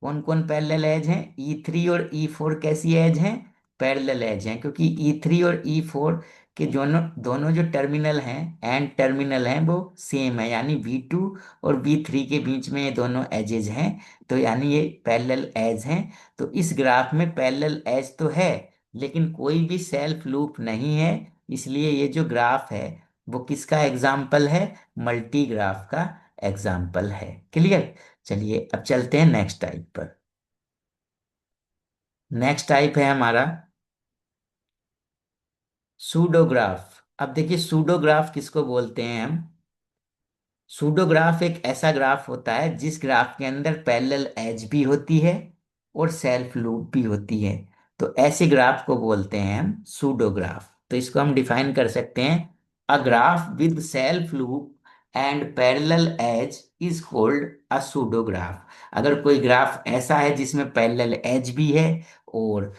कौन कौन पैरेलल एज हैं? E3 और E4 कैसी एज हैं? पैरेलल एज हैं, क्योंकि E3 और E4 के दोनों दोनों जो टर्मिनल हैं, एंड टर्मिनल हैं, वो सेम है, यानी V2 और V3 के बीच में ये दोनों एजेज हैं। तो यानी ये पैरेलल एज हैं। तो इस ग्राफ में पैरेलल एज तो है लेकिन कोई भी सेल्फ लूप नहीं है। इसलिए ये जो ग्राफ है वो किसका एग्जाम्पल है? मल्टी ग्राफ का एग्जाम्पल है। क्लियर। चलिए अब चलते हैं नेक्स्ट टाइप पर। नेक्स्ट टाइप है हमारा सूडोग्राफ। अब देखिए सूडोग्राफ किसको बोलते हैं हम? सूडोग्राफ एक ऐसा ग्राफ होता है जिस ग्राफ के अंदर पैरेलल एज भी होती है और सेल्फ लूप भी होती है। तो ऐसे ग्राफ को बोलते हैं हम सूडोग्राफ। तो इसको हम डिफाइन कर सकते हैं। A graph with self loop and parallel edge is called a pseudograph. अगर कोई ग्राफ ऐसा है जिसमें पैरेलल एज भी है और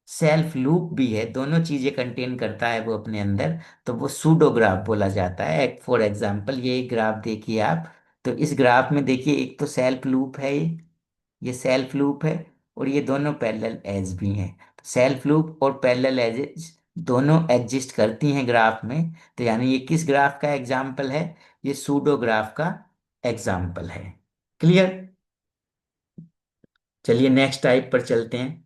सेल्फ लूप भी है, दोनों चीजें कंटेन करता है वो अपने अंदर, तो वो सूडोग्राफ बोला जाता है। फॉर एग्जांपल ये एक ग्राफ देखिए आप। तो इस ग्राफ में देखिए एक तो सेल्फ लूप है, ये सेल्फ लूप है, और ये दोनों पैरेलल एज भी हैं। सेल्फ लूप और पैरेलल एज दोनों एग्जिस्ट करती हैं ग्राफ में। तो यानी ये किस ग्राफ का एग्जाम्पल है? ये सूडोग्राफ का एग्जाम्पल है। क्लियर। चलिए नेक्स्ट टाइप पर चलते हैं।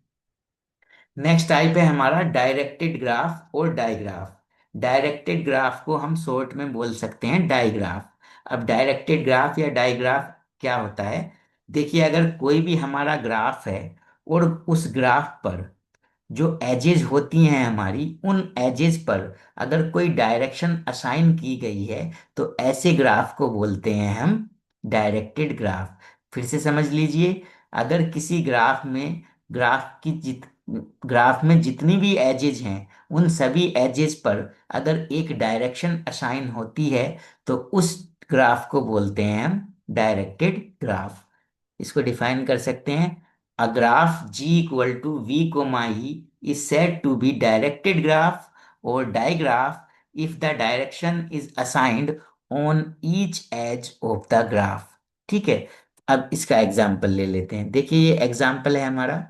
नेक्स्ट टाइप है हमारा डायरेक्टेड ग्राफ और डाइग्राफ। डायरेक्टेड ग्राफ को हम शॉर्ट में बोल सकते हैं डाइग्राफ। अब डायरेक्टेड ग्राफ या डाइग्राफ क्या होता है? देखिए अगर कोई भी हमारा ग्राफ है और उस ग्राफ पर जो एजेस होती हैं हमारी, उन एजेस पर अगर कोई डायरेक्शन असाइन की गई है, तो ऐसे ग्राफ को बोलते हैं हम डायरेक्टेड ग्राफ। फिर से समझ लीजिए। अगर किसी ग्राफ में ग्राफ में जितनी भी एजेस हैं, उन सभी एजेस पर अगर एक डायरेक्शन असाइन होती है, तो उस ग्राफ को बोलते हैं हम डायरेक्टेड ग्राफ। इसको डिफाइन कर सकते हैं। A graph G equal to V comma E is said to be directed graph or digraph if the direction is assigned on each edge of the graph। ठीक है। अब इसका एग्जाम्पल ले लेते हैं। देखिए ये एग्जाम्पल है हमारा।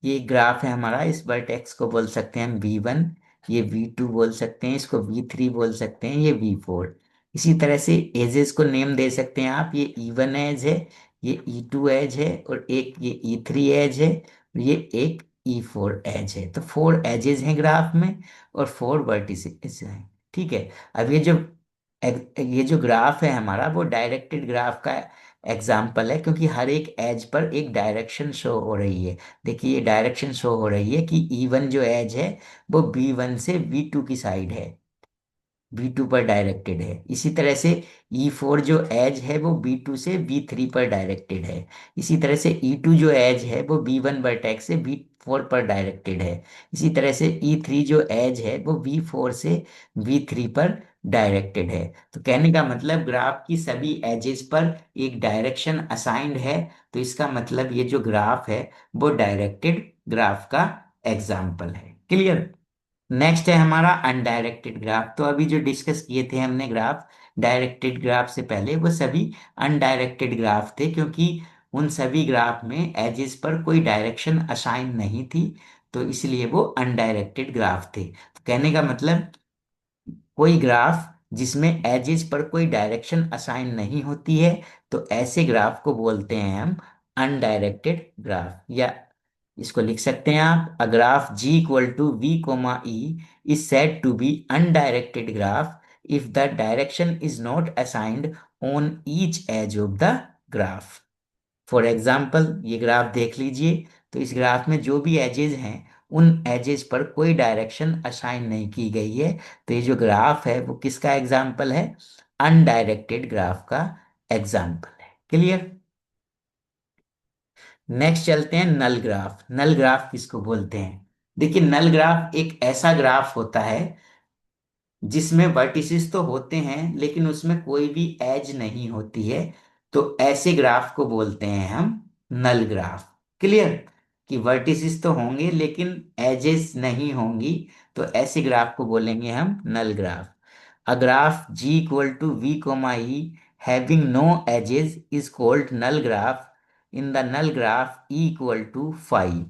ये ग्राफ है हमारा। इस वर्टेक्स को बोल सकते हैं हम V1, ये V2 बोल सकते हैं, इसको V3 बोल सकते हैं, ये V4। इसी तरह से एजेस को नेम दे सकते हैं आप। ये E1 एज है, ये E2 एज है, और एक ये E3 एज है, और ये एक E4 एज है। तो 4 एजेस हैं ग्राफ में और 4 वर्टिसेस हैं। ठीक है। अब ये जो ग्राफ है हमारा वो डायरेक्टेड ग्राफ का एग्जाम्पल है, क्योंकि हर एक एज पर एक डायरेक्शन शो हो रही है। देखिए ये डायरेक्शन शो हो रही है कि E1 जो एज है वो B1 से V2 की साइड है, V2 पर डायरेक्टेड है। इसी तरह से E4 जो एज है वो B2 से V3 पर डायरेक्टेड है। इसी तरह से E2 जो एज है वो B1 वर्टेक्स से V4 पर डायरेक्टेड है। इसी तरह से E3 जो एज है वो V4 से V3 पर डायरेक्टेड है। तो कहने का मतलब ग्राफ की सभी एजेस पर एक डायरेक्शन असाइंड है। तो इसका मतलब ये जो ग्राफ है वो डायरेक्टेड ग्राफ का एग्जाम्पल है। क्लियर। नेक्स्ट है हमारा अनडायरेक्टेड ग्राफ। तो अभी जो डिस्कस किए थे हमने ग्राफ डायरेक्टेड ग्राफ से पहले, वो सभी अनडायरेक्टेड ग्राफ थे, क्योंकि उन सभी ग्राफ में एजेस पर कोई डायरेक्शन असाइन नहीं थी, तो इसलिए वो अनडायरेक्टेड ग्राफ थे। तो कहने का मतलब कोई ग्राफ जिसमें एजेस पर कोई डायरेक्शन असाइन नहीं होती है, तो ऐसे ग्राफ को बोलते हैं हम अनडायरेक्टेड ग्राफ। या इसको लिख सकते हैं आप, a graph G equal to V comma E is said to be undirected graph if the direction is not assigned on each edge of the graph. For example ये ग्राफ देख लीजिए। तो इस ग्राफ में जो भी एजेस हैं, उन एजेस पर कोई डायरेक्शन असाइन नहीं की गई है। तो ये जो ग्राफ है वो किसका एग्जाम्पल है? अनडायरेक्टेड ग्राफ का एग्जाम्पल है। क्लियर। नेक्स्ट चलते हैं नल ग्राफ। नल ग्राफ किसको बोलते हैं? देखिए, नल ग्राफ एक ऐसा ग्राफ होता है जिसमें वर्टिसेस तो होते हैं लेकिन उसमें कोई भी एज नहीं होती है। तो ऐसे ग्राफ को बोलते हैं हम नल ग्राफ। क्लियर। कि वर्टिसेस तो होंगे लेकिन एजेस नहीं होंगी, तो ऐसे ग्राफ को बोलेंगे हम null graph. A graph G equal to V comma E having no edges is called null graph. In the null graph E equal to 5।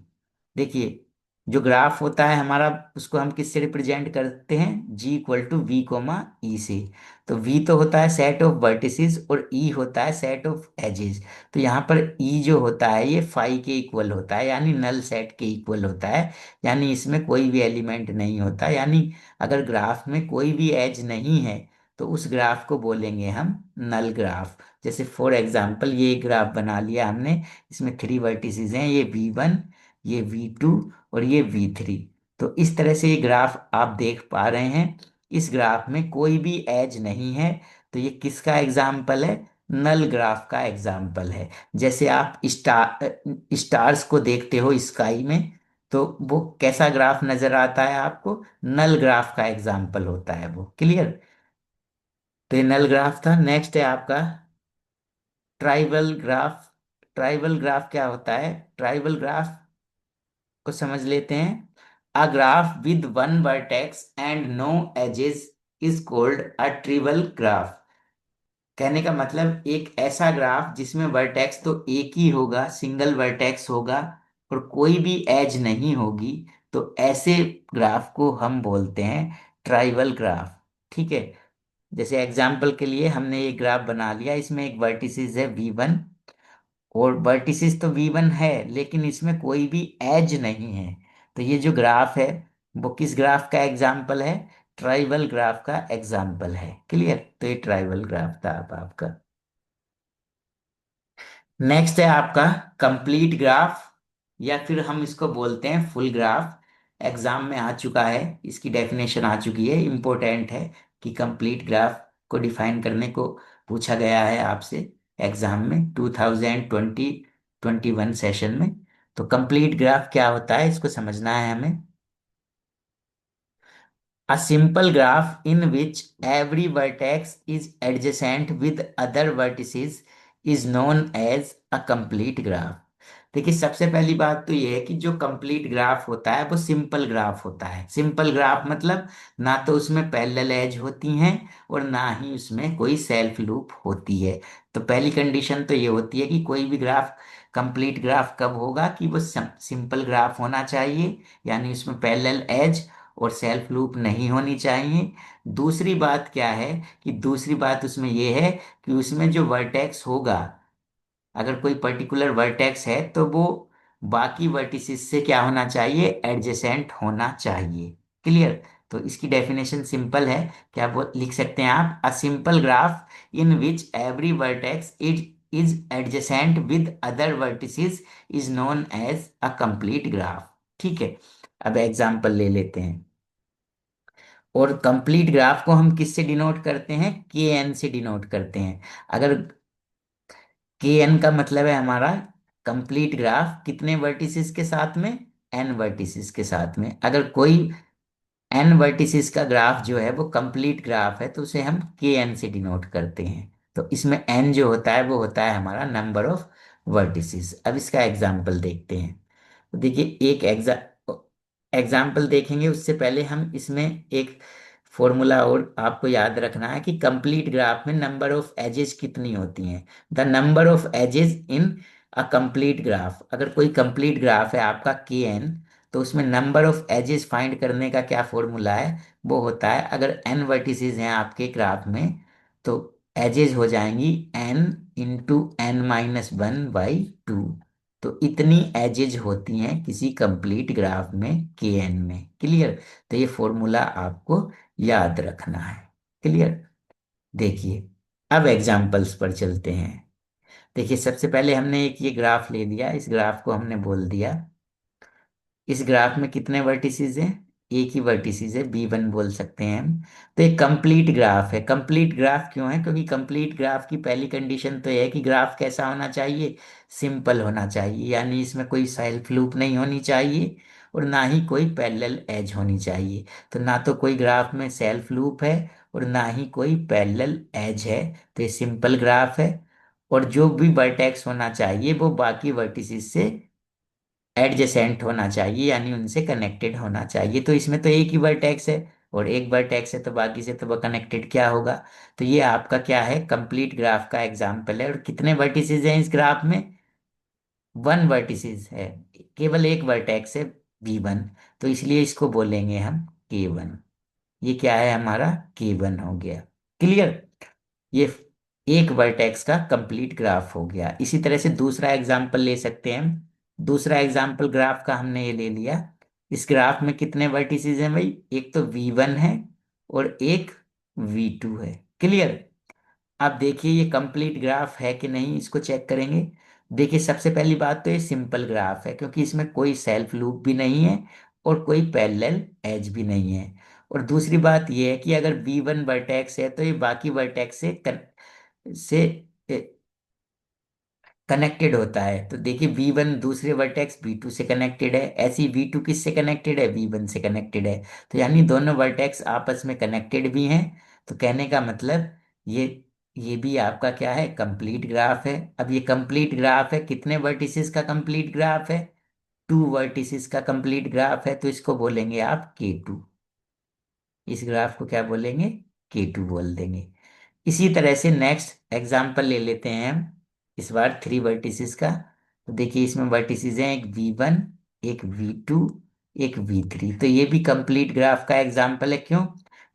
देखिए, जो ग्राफ होता है हमारा, उसको हम किससे रिप्रेजेंट करते हैं? जी इक्वल टू वी कोमा ई से। तो वी तो होता है सेट ऑफ वर्टिसेस और ई होता है सेट ऑफ एजेस। तो यहाँ पर ई जो होता है ये 5 के इक्वल होता है, यानी नल सेट के इक्वल होता है। यानी इसमें कोई भी एलिमेंट नहीं होता। यानी अगर ग्राफ में कोई भी एज नहीं है तो उस ग्राफ को बोलेंगे हम नल ग्राफ। जैसे फॉर एग्जाम्पल ये एक ग्राफ बना लिया हमने, इसमें 3 वर्टिसेस हैं, ये V1, ये V2 और ये V3। तो इस तरह से ये ग्राफ आप देख पा रहे हैं। इस ग्राफ में कोई भी एज नहीं है, तो ये किसका एग्जाम्पल है? नल ग्राफ का एग्जाम्पल है। जैसे आप स्टार्स को देखते हो स्काई में, तो वो कैसा ग्राफ नजर आता है आपको? नल ग्राफ का एग्जाम्पल होता है वो। क्लियर। तो ये नल ग्राफ था। नेक्स्ट है आपका ट्राइबल ग्राफ। ट्राइबल ग्राफ क्या होता है? ट्राइबल ग्राफ को समझ लेते हैं। A graph with one vertex and no edges is called a trivial graph. कहने का मतलब एक ऐसा ग्राफ जिसमें वर्टेक्स तो एक ही होगा, सिंगल वर्टेक्स होगा, और कोई भी एज नहीं होगी, तो ऐसे ग्राफ को हम बोलते हैं ट्राइबल ग्राफ। ठीक है। जैसे एग्जाम्पल के लिए हमने ये ग्राफ बना लिया, इसमें एक वर्टिसेस है V1, और वर्टिसेस तो V1 है लेकिन इसमें कोई भी एज नहीं है। तो ये जो ग्राफ है वो किस ग्राफ का एग्जाम्पल है? ट्राइबल ग्राफ का एग्जाम्पल है। क्लियर। तो ये ट्राइबल ग्राफ था अब आपका। नेक्स्ट है आपका कंप्लीट ग्राफ, या फिर हम इसको बोलते हैं फुल ग्राफ। एग्जाम में आ चुका है, इसकी डेफिनेशन आ चुकी है, इंपॉर्टेंट है कि कंप्लीट ग्राफ को डिफाइन करने को पूछा गया है आपसे एग्जाम में 2020-21 सेशन में। तो कंप्लीट ग्राफ क्या होता है इसको समझना है हमें। A simple graph in which every vertex is adjacent with other vertices is known as a complete graph। देखिए, सबसे पहली बात तो ये है कि जो कंप्लीट ग्राफ होता है वो सिंपल ग्राफ होता है। सिंपल ग्राफ मतलब ना तो उसमें पैरेलल एज होती हैं और ना ही उसमें कोई सेल्फ लूप होती है। तो पहली कंडीशन तो ये होती है कि कोई भी ग्राफ कंप्लीट ग्राफ कब होगा? कि वो सिंपल ग्राफ होना चाहिए, यानी उसमें पैरेलल एज और सेल्फ लूप नहीं होनी चाहिए। दूसरी बात क्या है? कि दूसरी बात उसमें यह है कि उसमें जो वर्टेक्स होगा, अगर कोई पर्टिकुलर वर्टेक्स है तो वो बाकी वर्टिसेस से क्या होना चाहिए? एडजेसेंट होना चाहिए। क्लियर। तो इसकी डेफिनेशन सिंपल है। क्या वो लिख सकते हैं आप? A simple graph in which every vertex is adjacent with other vertices is known as a complete graph. ठीक है। अब एग्जांपल ले लेते हैं। और कंप्लीट ग्राफ को हम किससे डिनोट करते हैं? के एन से डिनोट करते हैं। अगर के एन का मतलब है हमारा कंप्लीट ग्राफ कितने वर्टिसेस के साथ में? एन वर्टिसेस के साथ में। अगर कोई एन वर्टिसेस का ग्राफ जो है वो कंप्लीट ग्राफ है तो उसे हम के एन से डिनोट करते हैं। तो इसमें एन जो होता है वो होता है हमारा नंबर ऑफ वर्टिसेस। अब इसका एग्जाम्पल देखते हैं। तो देखिए एक एग्जाम्पल देखेंगे उससे पहले हम इसमें एक फॉर्मूला और आपको याद रखना है कि कंप्लीट ग्राफ में नंबर ऑफ एजेस कितनी होती हैं। The number of edges in a complete graph, अगर कोई कंप्लीट ग्राफ है आपका के एन, तो उसमें नंबर ऑफ एजेस फाइंड करने का क्या फॉर्मूला है, वो होता है अगर एन वर्टिसेस हैं आपके ग्राफ में तो एजेस हो जाएंगी n into n minus one by two. तो इतनी एजेज होती हैं किसी कंप्लीट ग्राफ में के एन में। क्लियर? तो ये फॉर्मूला आपको याद रखना है। क्लियर? देखिए अब एग्जाम्पल्स पर चलते हैं। देखिए सबसे पहले हमने एक ये ग्राफ ले लिया, इस ग्राफ को हमने बोल दिया, इस ग्राफ में कितने वर्टिसेस हैं, एक ही वर्टिसेस है, बी वन बोल सकते हैं हम। तो एक कंप्लीट ग्राफ है। कंप्लीट ग्राफ क्यों है? क्योंकि कंप्लीट ग्राफ की पहली कंडीशन तो यह है कि ग्राफ कैसा होना चाहिए, सिंपल होना चाहिए, यानी इसमें कोई सेल्फ लूप नहीं होनी चाहिए और ना ही कोई पैरेलल एज होनी चाहिए। तो ना तो कोई ग्राफ में सेल्फ लूप है और ना ही कोई पैरेलल एज है, तो ये सिंपल ग्राफ है। और जो भी वर्टेक्स होना चाहिए वो बाकी वर्टिसेस से एडजेसेंट होना चाहिए, यानी उनसे कनेक्टेड होना चाहिए। तो इसमें तो एक ही वर्टेक्स है और एक वर्टेक्स है तो बाकी से तो वो कनेक्टेड क्या होगा। तो ये आपका क्या है, कंप्लीट ग्राफ का एग्जाम्पल है। और कितने वर्टिसेस हैं इस ग्राफ में? वन वर्टिसेस है, केवल एक वर्टेक्स है बी वन। तो इसलिए इसको बोलेंगे हम के वन। ये क्या है हमारा, के वन हो गया। क्लियर? ये एक वर्टेक्स का कंप्लीट ग्राफ हो गया। इसी तरह से दूसरा एग्जाम्पल ले सकते हैं हम। दूसरा एग्जाम्पल ग्राफ का हमने ये ले लिया। इस ग्राफ में कितने वर्टिसेस हैं भाई, एक तो वी वन है और एक वी टू है। क्लियर? अब देखिए ये कंप्लीट ग्राफ है कि नहीं, इसको चेक करेंगे। देखिए सबसे पहली बात तो ये सिंपल ग्राफ है क्योंकि इसमें कोई सेल्फ लूप भी नहीं है और कोई पैरेलल एज भी नहीं है। और दूसरी बात ये है कि अगर वी वन वर्टेक्स है तो ये बाकी वर्टेक्स से कनेक्टेड होता है। तो देखिए वी वन दूसरे वर्टेक्स वी टू से कनेक्टेड है, ऐसी वी टू किससे कनेक्टेड है, वी वन से कनेक्टेड है। तो यानी दोनों वर्टेक्स आपस में कनेक्टेड भी हैं। तो कहने का मतलब ये ये भी आपका क्या है, कंप्लीट ग्राफ है। अब ये कंप्लीट ग्राफ है, कितने वर्टिसेस का कंप्लीट ग्राफ है, टू वर्टिसेस का कंप्लीट ग्राफ है, तो इसको बोलेंगे आप के टू। इस ग्राफ को क्या बोलेंगे, के टू बोल देंगे। इसी तरह से नेक्स्ट एग्जाम्पल ले लेते हैं हम, इस बार थ्री वर्टिसेस का। तो देखिए इसमें वर्टिसेस हैं, एक वी वन, एक वी टू, एक वी थ्री। तो ये भी कंप्लीट ग्राफ का एग्जाम्पल है। क्यों?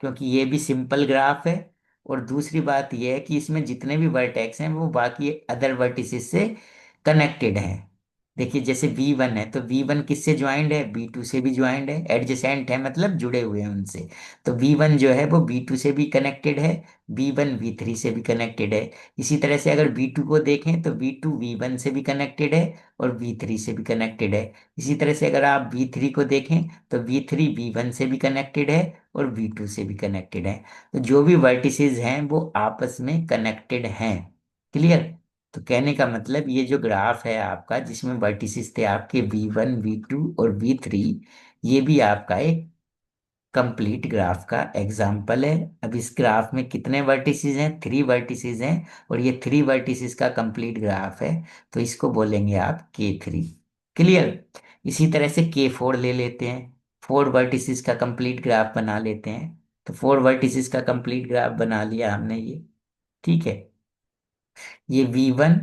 क्योंकि ये भी सिंपल ग्राफ है और दूसरी बात ये है कि इसमें जितने भी वर्टेक्स हैं वो बाकी अदर वर्टिसेस से कनेक्टेड हैं। देखिए जैसे वी वन है तो वी वन किससे ज्वाइंट है, वी टू से भी ज्वाइंट है, एडजेसेंट है मतलब जुड़े हुए हैं उनसे। तो वी वन जो है वो वी टू से भी कनेक्टेड है, वी वन वी थ्री से भी कनेक्टेड है। इसी तरह से अगर वी टू को देखें तो वी टू वी वन से भी कनेक्टेड है और वी थ्री से भी कनेक्टेड है। इसी तरह से अगर आप वी थ्री को देखें तो वी थ्री वी वन से भी कनेक्टेड है और वी टू से भी कनेक्टेड है। तो जो भी वर्टिसेस हैं वो आपस में कनेक्टेड हैं। क्लियर? तो कहने का मतलब ये जो ग्राफ है आपका जिसमें वर्टिसेस थे आपके वी वन वी टू और वी थ्री, ये भी आपका एक कंप्लीट ग्राफ का एग्जाम्पल है। अब इस ग्राफ में कितने वर्टिसेस हैं, थ्री वर्टिसेस हैं और ये थ्री वर्टिसेस का कंप्लीट ग्राफ है, तो इसको बोलेंगे आप के थ्री। क्लियर? इसी तरह से के4 ले लेते हैं, फोर वर्टिसेस का कंप्लीट ग्राफ बना लेते हैं। तो फोर वर्टिसेस का कंप्लीट ग्राफ बना लिया हमने ये। ठीक है, ये वी1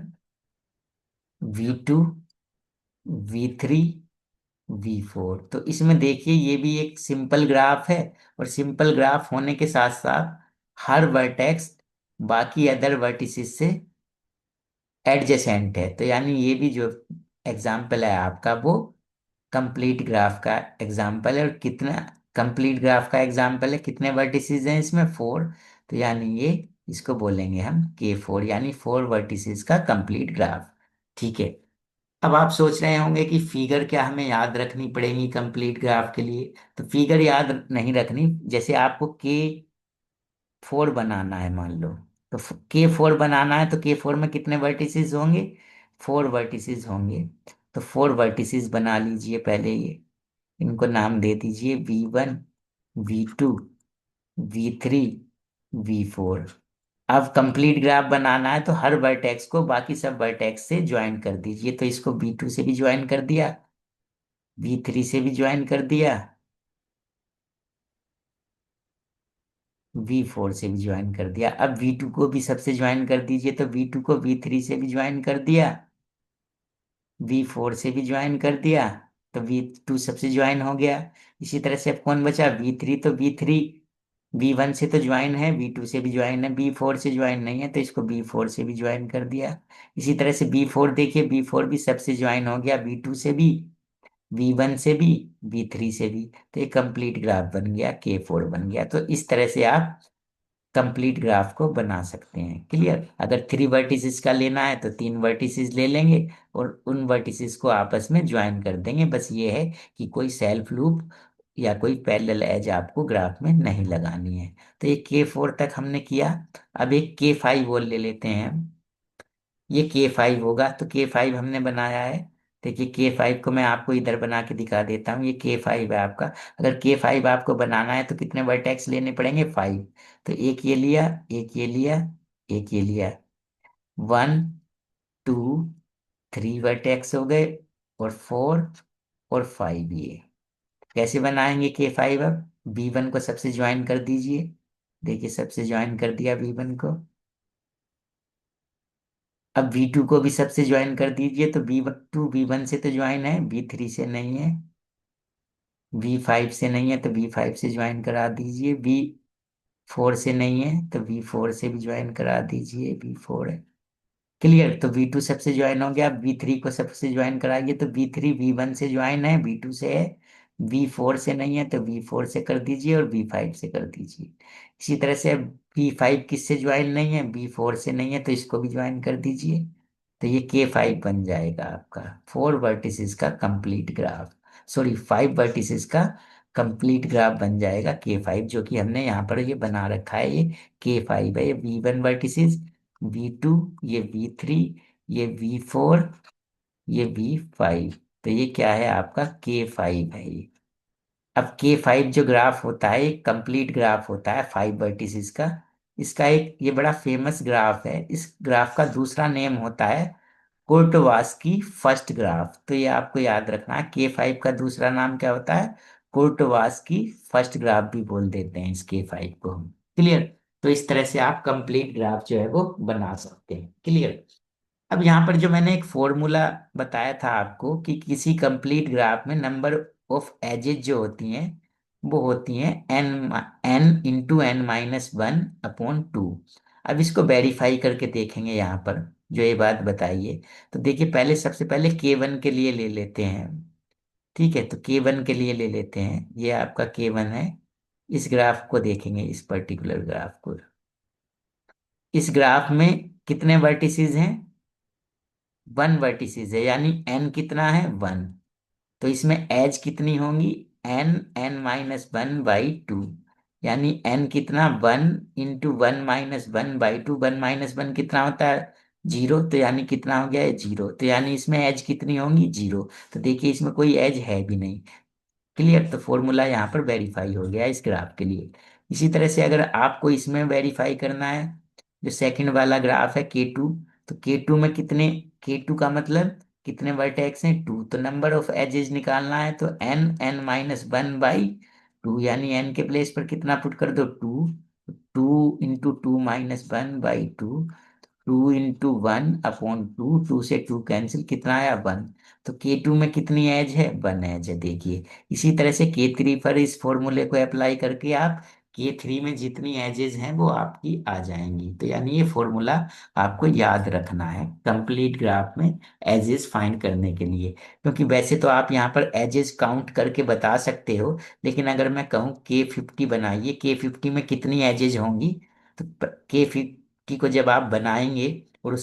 वी2 वी3 वी4। तो इसमें देखिए ये भी एक सिंपल ग्राफ है और सिंपल ग्राफ होने के साथ साथ हर वर्टेक्स बाकी अदर वर्टिसेस से एडजेसेंट है। तो यानी ये भी जो एग्जाम्पल है आपका वो कंप्लीट ग्राफ का एग्जाम्पल है। और कितना कंप्लीट ग्राफ का एग्जाम्पल है, कितने वर्टिसेस हैं इसमें, फोर। तो यानी ये इसको बोलेंगे हम के4, यानी फोर वर्टिसेस का कंप्लीट ग्राफ। ठीक है। अब आप सोच रहे होंगे कि फिगर क्या हमें याद रखनी पड़ेगी कंप्लीट ग्राफ के लिए। तो फिगर याद नहीं रखनी, जैसे आपको के4 बनाना है मान लो, तो के4 बनाना है तो के4 में कितने वर्टिसेस होंगे, फोर वर्टिसेस होंगे। तो फोर वर्टिसेस बना लीजिए पहले ये। इनको नाम दे दीजिए V1, V2, V3, V4। अब कंप्लीट ग्राफ बनाना है तो हर वर्टेक्स को बाकी सब वर्टेक्स से ज्वाइन कर दीजिए। तो इसको V2 से भी ज्वाइन कर दिया, V3 से भी ज्वाइन कर दिया, V4 से भी ज्वाइन कर दिया। अब V2 को भी सबसे ज्वाइन कर दीजिए। तो V2 को V3 से भी ज्वाइन कर दिया, V4 से भी ज्वाइन कर दिया, तो V2 सबसे ज्वाइन हो गया। इसी तरह से अब कौन बचा? V3। तो V3 V1 से तो ज्वाइन है, V2 से भी ज्वाइन है, B4 से ज्वाइन नहीं है तो इसको B4 से भी ज्वाइन कर दिया। इसी तरह से B4 देखिए, B4 भी सबसे ज्वाइन हो गया, V2 से भी, V1 से भी, V3 से भी। तो एक कंप्लीट ग्राफ बन गया, K4 बन गया। तो इस तरह से आप कंप्लीट ग्राफ को बना सकते हैं। क्लियर? अगर 3 वर्टिसेस का लेना है तो 3 वर्टिसेस ले लेंगे और उन वर्टिसेस को आपस में ज्वाइन कर देंगे। बस ये है कि कोई सेल्फ लूप या कोई पैरेलल एज आपको ग्राफ में नहीं लगानी है। तो ये K4 तक हमने किया। अब एक K5 और ले लेते हैं हम। ये K5 होगा, तो K5 हमने बनाया है। देखिए K5 को मैं आपको इधर बना के दिखा देता हूँ। ये K5 है आपका। अगर K5 आपको बनाना है तो कितने वर्टेक्स लेने पड़ेंगे? 5। तो एक ये लिया, एक ये लिया, एक ये लिया, 1, 2, 3 वर्टेक्स हो गए, और 4 और 5 ये। कैसे बनाएंगे K5? अब B1 को सबसे ज्वाइन कर दीजिए। देखिए सबसे ज्वाइन कर दिया B1 को। अब V2 को भी सबसे ज्वाइन कर दीजिए। तो B2 V1 से तो ज्वाइन है, B3 से नहीं है, V5 से नहीं है तो V5 से ज्वाइन करा दीजिए, V4 से नहीं है तो V4 से भी ज्वाइन करा दीजिए, V4 है। क्लियर? तो V2 सबसे ज्वाइन हो गया। V3 को सबसे ज्वाइन कराइए। तो V3 V1 से ज्वाइन है, V2 से है, V4 से नहीं है तो V4 से कर दीजिए और V5 से कर दीजिए। इसी तरह से V5 किससे ज्वाइन नहीं है? B4 से नहीं है तो इसको भी ज्वाइन कर दीजिए। तो ये K5 बन जाएगा आपका 4 वर्टिसेस का कंप्लीट ग्राफ। सॉरी, 5 वर्टिसेस का कंप्लीट ग्राफ बन जाएगा K5, जो कि हमने यहाँ पर ये बना रखा है। ये K5 है। ये V1 वर्टिसेस, V2, ये V3, ये V4, ये V5। तो ये क्या है? आपका K5 है ये। अब K5 जो ग्राफ होता है एक कंप्लीट ग्राफ होता है 5 वर्टिसेस का। इसका एक ये बड़ा फेमस ग्राफ है। इस ग्राफ का दूसरा नेम होता है कुर्टवास्की फर्स्ट ग्राफ। तो ये आपको याद रखना है। K5 का दूसरा नाम क्या होता है? कुर्टवास्की फर्स्ट ग्राफ भी बोल देते हैं इस K5 को हम। क्लियर? तो इस तरह से आप कंप्लीट ग्राफ जो है वो बना सकते हैं। क्लियर? अब यहाँ पर जो मैंने एक फॉर्मूला बताया था आपको कि किसी कंप्लीट ग्राफ में नंबर ऑफ एजेस जो होती हैं वो होती हैं n, n × n−1/2। अब इसको वेरीफाई करके देखेंगे यहाँ पर जो ये बात बताइए। तो देखिए पहले सबसे पहले K1 के लिए ले लेते हैं। ठीक है, तो K1 के लिए ले लेते हैं। ये आपका K1 है। इस ग्राफ को देखेंगे, इस पर्टिकुलर ग्राफ को। इस ग्राफ में कितने वर्टिसेस हैं? 1 वर्टिसेस है, यानी n कितना है? 1। तो इसमें एज कितनी होंगी? n n−1/2। यानी n कितना? 1 × 1−1/2। 1 - 1 कितना होता है? 0। तो यानी कितना हो गया है? 0। तो यानी इसमें एज कितनी होंगी? 0। तो देखिए इसमें कोई एज है भी नहीं। क्लियर? तो फॉर्मूला यहाँ पर वेरीफाई हो गया इस ग्राफ के लिए। इसी तरह से अगर आपको इसमें वेरीफाई करना है, जो सेकंड वाला ग्राफ है K2, तो K2 में कितने, K2 का मतलब कितने वर्टेक्स हैं? 2। तो नंबर ऑफ एजेस निकालना है तो n n−1/2, यानी n के प्लेस पर कितना पुट कर दो? 2। 2 × 2−1/2, 2 × 1/2, 2 से 2 कैंसिल, कितना आया? 1। तो K2 में कितनी एज है? 1 एज है। देखिए इसी तरह से K3 पर इस फॉर्मूले को अप्लाई करके आप K3 में जितनी एजेस हैं वो आपकी आ जाएंगी। तो यानी ये फॉर्मूला आपको याद रखना है कंप्लीट ग्राफ में एजेस फाइंड करने के लिए। क्योंकि वैसे तो आप यहाँ पर एजेस काउंट करके बता सकते हो, लेकिन अगर मैं कहूँ K50 बनाइए, K50 में कितनी एजेस होंगी, तो K50 को जब आप बनाएंगे और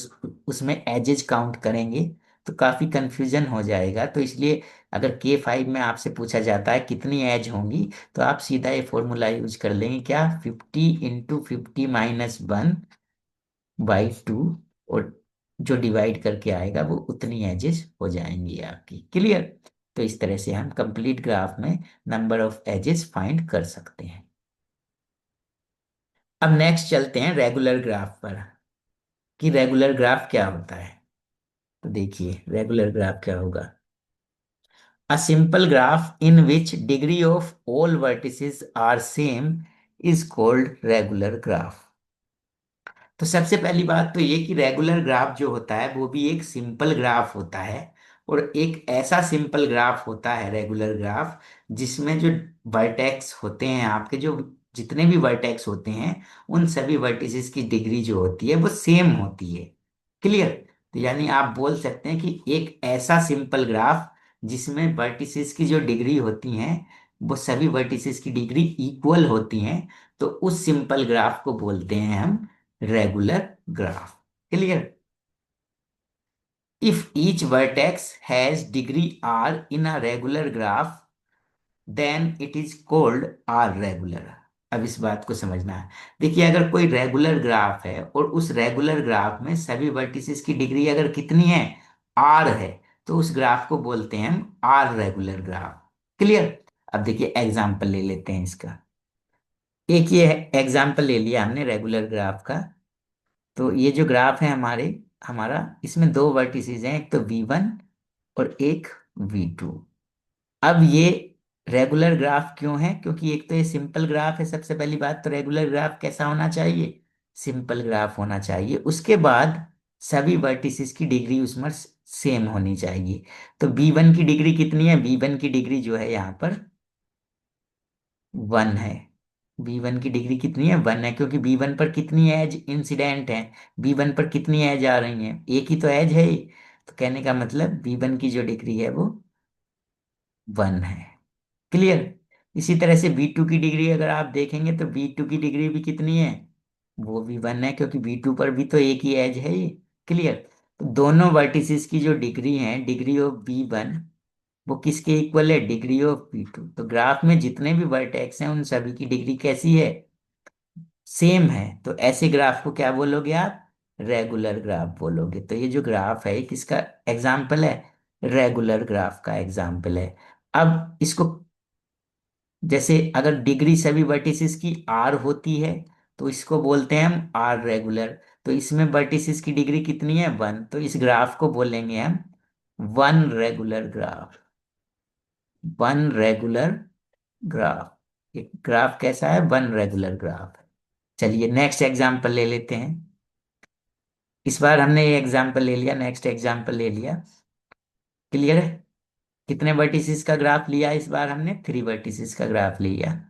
उसमें एजेस काउंट करेंगे तो काफी कंफ्यूजन हो जाएगा। तो इसलिए अगर K5 में आपसे पूछा जाता है कितनी एज होंगी, तो आप सीधा ये फॉर्मूला यूज कर लेंगे, क्या? 50 × 50−1/2, और जो डिवाइड करके आएगा वो उतनी एजेस हो जाएंगी आपकी। क्लियर? तो इस तरह से हम कंप्लीट ग्राफ में नंबर ऑफ एजेस फाइंड कर सकते हैं। अब नेक्स्ट चलते हैं रेगुलर ग्राफ पर, कि रेगुलर ग्राफ क्या होता है। तो देखिए रेगुलर ग्राफ क्या होगा। A simple graph in which degree of all vertices are same is called regular graph। तो सबसे पहली बात तो ये कि रेगुलर ग्राफ जो होता है वो भी एक सिंपल ग्राफ होता है, और एक ऐसा सिंपल ग्राफ होता है रेगुलर ग्राफ जिसमें जो वर्टेक्स होते हैं, आपके जो जितने भी वर्टेक्स होते हैं उन सभी वर्टिसेस की डिग्री जो होती है वो सेम होती है। क्लियर। तो यानी आप बोल सकते हैं कि एक ऐसा सिंपल ग्राफ जिसमें वर्टिसेस की जो डिग्री होती हैं वो सभी वर्टिसेस की डिग्री इक्वल होती हैं, तो उस सिंपल ग्राफ को बोलते हैं हम regular graph. Clear. if each vertex has degree r in a regular graph then it is called r regular। अब इस बात को समझना है। देखिए अगर कोई रेगुलर ग्राफ है और उस रेगुलर ग्राफ में सभी वर्टिसेस की डिग्री अगर कितनी है, r है, तो उस ग्राफ को बोलते हैं हम आर रेगुलर ग्राफ। क्लियर। अब देखिए एग्जांपल ले लेते हैं इसका। एक ये एग्जांपल ले लिया हमने रेगुलर ग्राफ का। तो ये जो ग्राफ है हमारा इसमें दो वर्टिसेस हैं, एक तो V1 और एक V2। अब ये रेगुलर ग्राफ क्यों है, क्योंकि एक तो ये सिंपल ग्राफ है। सबसे पहली बात तो रेगुलर ग्राफ कैसा होना चाहिए, सिंपल ग्राफ होना चाहिए। उसके बाद सभी वर्टिसेस की डिग्री उसमें सेम होनी चाहिए। तो V1 की डिग्री कितनी है, V1 की डिग्री जो है यहाँ पर 1 है। V1 की डिग्री कितनी है, 1 है, क्योंकि V1 पर कितनी एज इंसिडेंट है, V1 पर कितनी एज आ रही है, एक ही तो एज है ये। तो कहने का मतलब V1 की जो डिग्री है वो 1 है। क्लियर। इसी तरह से V2 की डिग्री अगर आप देखेंगे तो V2 की डिग्री भी कितनी है, वो भी 1 है, क्योंकि V2 पर भी तो एक ही एज है ये। क्लियर। तो दोनों वर्टिसेस की जो डिग्री है, डिग्री ऑफ V1 वो किसके इक्वल है, डिग्री ऑफ V2। तो ग्राफ में जितने भी वर्टेक्स हैं उन सभी की डिग्री कैसी है, सेम है। तो ऐसे ग्राफ को क्या बोलोगे आप, रेगुलर ग्राफ बोलोगे। तो ये जो ग्राफ है ये किसका एग्जाम्पल है, रेगुलर ग्राफ का एग्जाम्पल है। अब इसको जैसे अगर डिग्री सभी वर्टिसेस की आर होती है तो इसको बोलते हैं हम आर रेगुलर। तो इसमें वर्टिसेस की डिग्री कितनी है, 1, तो इस ग्राफ को बोलेंगे हम 1 रेगुलर ग्राफ। 1 रेगुलर ग्राफ, एक ग्राफ कैसा है, 1 रेगुलर ग्राफ है। चलिए नेक्स्ट एग्जांपल ले लेते हैं। इस बार हमने ये एग्जांपल ले लिया, नेक्स्ट एग्जांपल ले लिया। क्लियर है। कितने वर्टिसेस का ग्राफ लिया इस बार हमने, 3 वर्टिसेस का ग्राफ लिया।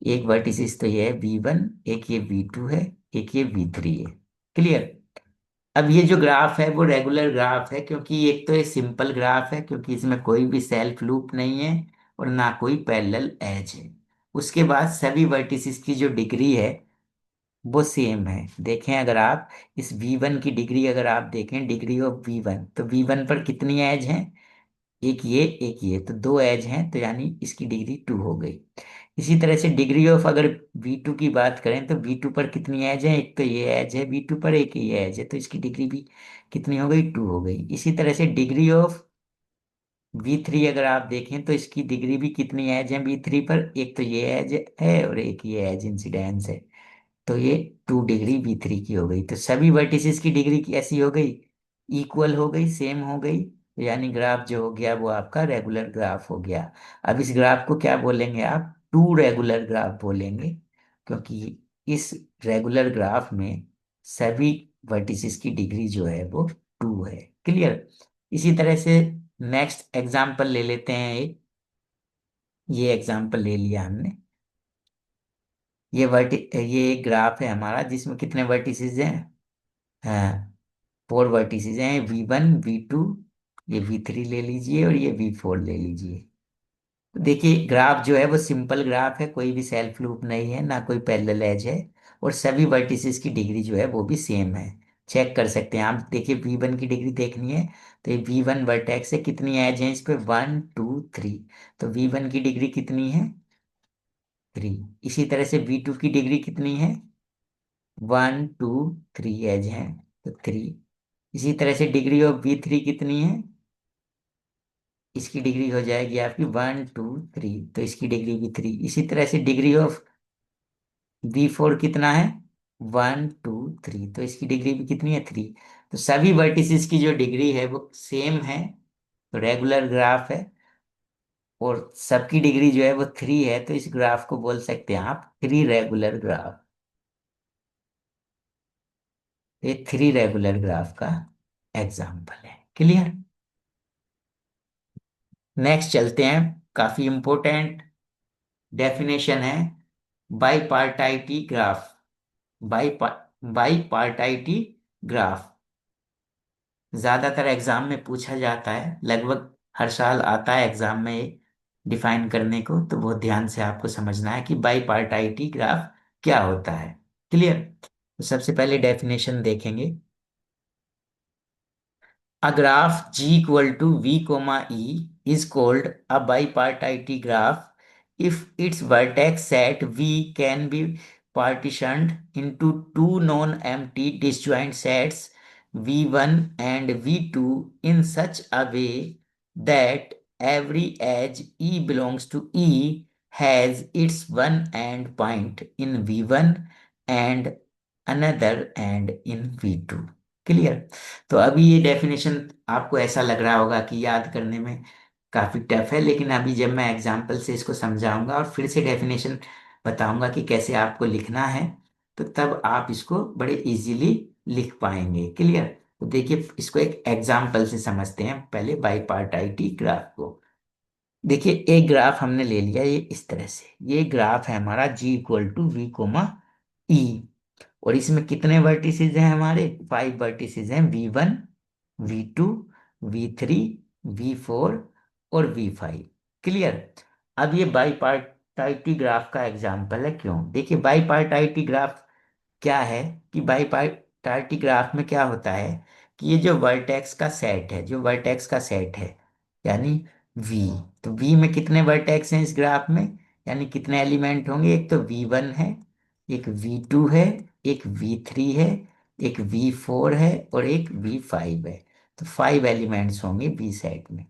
एक वर्टिसेस तो ये है V1, एक ये V2 है, एक ये V3 है। क्लियर। अब ये जो ग्राफ है वो रेगुलर ग्राफ है, क्योंकि एक तो ये सिंपल ग्राफ है, क्योंकि इसमें कोई भी सेल्फ लूप नहीं है और ना कोई पैरेलल एज है। उसके बाद सभी वर्टिसेस की जो डिग्री है वो सेम है। देखें अगर आप इस V1 की डिग्री अगर आप देखें, डिग्री ऑफ V1, तो V1 पर कितनी एज है, एक ये तो दो एज हैं, तो यानी इसकी डिग्री 2 हो गई। इसी तरह से डिग्री ऑफ अगर V2 की बात करें तो V2 पर कितनी एज है, एक तो ये एज है V2 पर, एक ये एज है, तो इसकी डिग्री भी कितनी हो गई, 2 हो गई। इसी तरह से डिग्री ऑफ V3 अगर आप देखें तो इसकी डिग्री भी कितनी एज है V3 पर, एक तो ये एज है और एक ये एज इंसिडेंस है, तो ये 2 डिग्री V3 की हो गई। तो सभी वर्टिसेस की डिग्री कैसी हो गई, इक्वल हो गई, सेम हो गई। तो यानी ग्राफ जो हो गया वो आपका रेगुलर ग्राफ हो गया। अब इस ग्राफ को क्या बोलेंगे आप, 2 रेगुलर ग्राफ बोलेंगे, क्योंकि इस रेगुलर ग्राफ में सभी वर्टिसेस की डिग्री जो है वो 2 है। क्लियर। इसी तरह से नेक्स्ट एग्जाम्पल ले लेते हैं एक। ये एग्जाम्पल ले लिया हमने। ये एक ग्राफ है हमारा जिसमें कितने वर्टिसेस हैं, हाँ 4 वर्टिसेस हैं, V1 V2, ये V3 ले लीजिए और ये V4 ले लीजिए। तो देखिए ग्राफ जो है वो सिंपल ग्राफ है, कोई भी सेल्फ लूप नहीं है, ना कोई पैरेलल एज है, और सभी वर्टिसेस की डिग्री जो है वो भी सेम है। चेक कर सकते हैं आप। देखिए V1 की डिग्री देखनी है तो ये V1 वर्टेक्स है, कितनी एज है इस पे, 1 2 3, तो V1 की डिग्री कितनी है, 3। इसी तरह से V2 की डिग्री कितनी है, 1 2 3 एज है, तो 3। इसी तरह से डिग्री ऑफ V3 कितनी है, इसकी डिग्री हो जाएगी आपकी 1 2 3, तो इसकी डिग्री भी 3। इसी तरह से डिग्री ऑफ V4 कितना है? 1 2 3, तो इसकी डिग्री भी कितनी है? 3। तो सभी वर्टिसेस की जो डिग्री है वो सेम है, तो रेगुलर ग्राफ है, और सबकी डिग्री जो है वो 3 है, तो इस ग्राफ को बोल सकते हैं आप 3 रेगुलर ग्राफ। ये 3 रेगुलर ग्राफ का एग्जाम्पल है। क्लियर? नेक्स्ट चलते हैं, काफी इंपॉर्टेंट डेफिनेशन है बाईपार्टाइटी ग्राफ। बाईपार्टाइटी ग्राफ ज्यादातर एग्जाम में पूछा जाता है, लगभग हर साल आता है एग्जाम में ये डिफाइन करने को, तो बहुत ध्यान से आपको समझना है कि बाईपार्टाइटी ग्राफ क्या होता है। क्लियर? तो सबसे पहले डेफिनेशन देखेंगे। A graph G equal to V comma E is called a bipartite graph if its vertex set V can be partitioned into two non-empty disjoint sets V1 and V2 in such a way that every edge E belongs to E has its one end point in V1 and another end in V2। Clear? तो अभी ये definition आपको ऐसा लग रहा होगा कि याद करने में काफी टफ है, लेकिन अभी जब मैं एग्जांपल से इसको समझाऊंगा और फिर से डेफिनेशन बताऊंगा कि कैसे आपको लिखना है, तो तब आप इसको बड़े इजीली लिख पाएंगे। क्लियर? तो देखिए, इसको एक एग्जांपल से समझते हैं पहले बाईपार्टाइटी ग्राफ को। देखिए, एक ग्राफ हमने ले लिया ये इस तरह से, ये ग्राफ है हमारा G equal to V comma E, और इसमें कितने वर्टिसेस हैं? हमारे 5 वर्टिसेस हैं, V1 V2 V3 V4 और V5। क्लियर? अब ये बाईपार्टाइटी ग्राफ का एग्जांपल है। क्यों? देखिए, बाईपार्टाइटी ग्राफ क्या है कि बाईपार्टाइटी ग्राफ में क्या होता है कि ये जो वर्टेक्स का सेट है, जो वर्टेक्स का सेट है, यानी V, तो V में कितने वर्टेक्स हैं इस ग्राफ में, यानी कितने एलिमेंट होंगे? एक तो V1 है, एक V2 है, एक V3 है, एक V4 है और एक V5 है। तो 5 एलिमेंट्स होंगे V सेट में।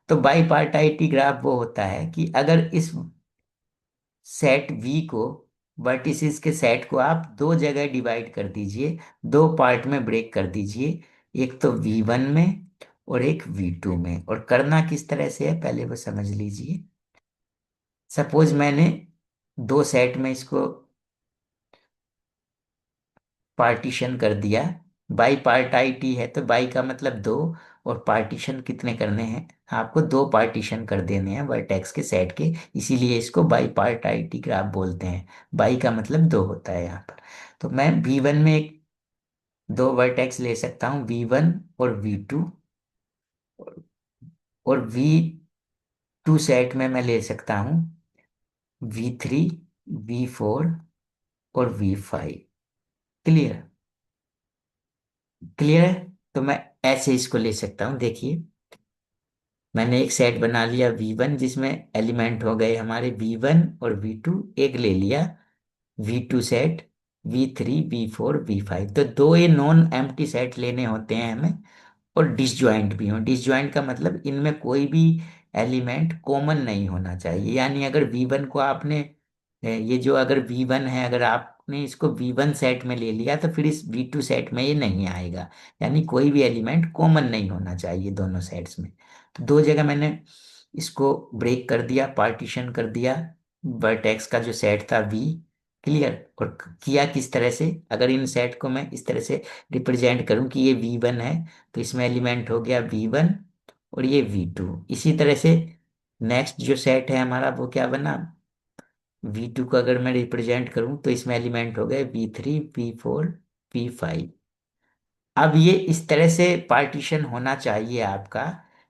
तो बाईपार्टाइटी ग्राफ वो होता है कि अगर इस सेट V को, वर्टिसेस के सेट को आप दो जगह डिवाइड कर दीजिए, दो पार्ट में ब्रेक कर दीजिए, एक तो V1 में और एक V2 में। और करना किस तरह से है पहले वो समझ लीजिए। सपोज मैंने दो सेट में इसको पार्टीशन कर दिया। बाई पार्टाइटी है तो बाई का मतलब दो, और पार्टीशन कितने करने हैं? आपको दो पार्टीशन कर देने हैं वर्टेक्स के सेट के, इसीलिए इसको बाई पार्टाइटी ग्राफ बोलते हैं। बाई का मतलब दो होता है यहाँ पर। तो मैं V1 में एक दो वर्टेक्स ले सकता हूँ, V1 और V2, और V2 सेट में मैं ले सकता हूँ V3 V4 और V5। क्लियर? क्लियर है? तो मैं ऐसे इसको ले सकता हूँ। देखिए, मैंने एक सेट बना लिया V1 जिसमें एलिमेंट हो गए हमारे V1 और V2, एक ले लिया V2 set, V3 V4 V5। तो दो ये नॉन एम्प्टी सेट लेने होते हैं हमें, और डिसजॉइंट भी हो। डिसजॉइंट का मतलब इनमें कोई भी एलिमेंट कॉमन नहीं होना चाहिए। यानी अगर V1 को आपने ये जो अगर V1 है, अगर आपने इसको V1 सेट में ले लिया तो फिर इस V2 सेट में ये नहीं आएगा। यानी कोई भी एलिमेंट कॉमन नहीं होना चाहिए दोनों सेट्स में। तो दो जगह मैंने इसको ब्रेक कर दिया, पार्टीशन कर दिया, वर्टेक्स का जो सेट था V। क्लियर? और किया किस तरह से? अगर इन सेट को मैं इस तरह से रिप्रेजेंट करूं कि ये V1 है, तो इसमें एलिमेंट हो गया V1 और ये V2। इसी तरह से नेक्स्ट जो सेट है हमारा वो क्या बना? V2 को अगर मैं रिप्रेजेंट करूं तो इसमें एलिमेंट हो गए V3 V4 V5। अब ये इस तरह से पार्टीशन होना चाहिए आपका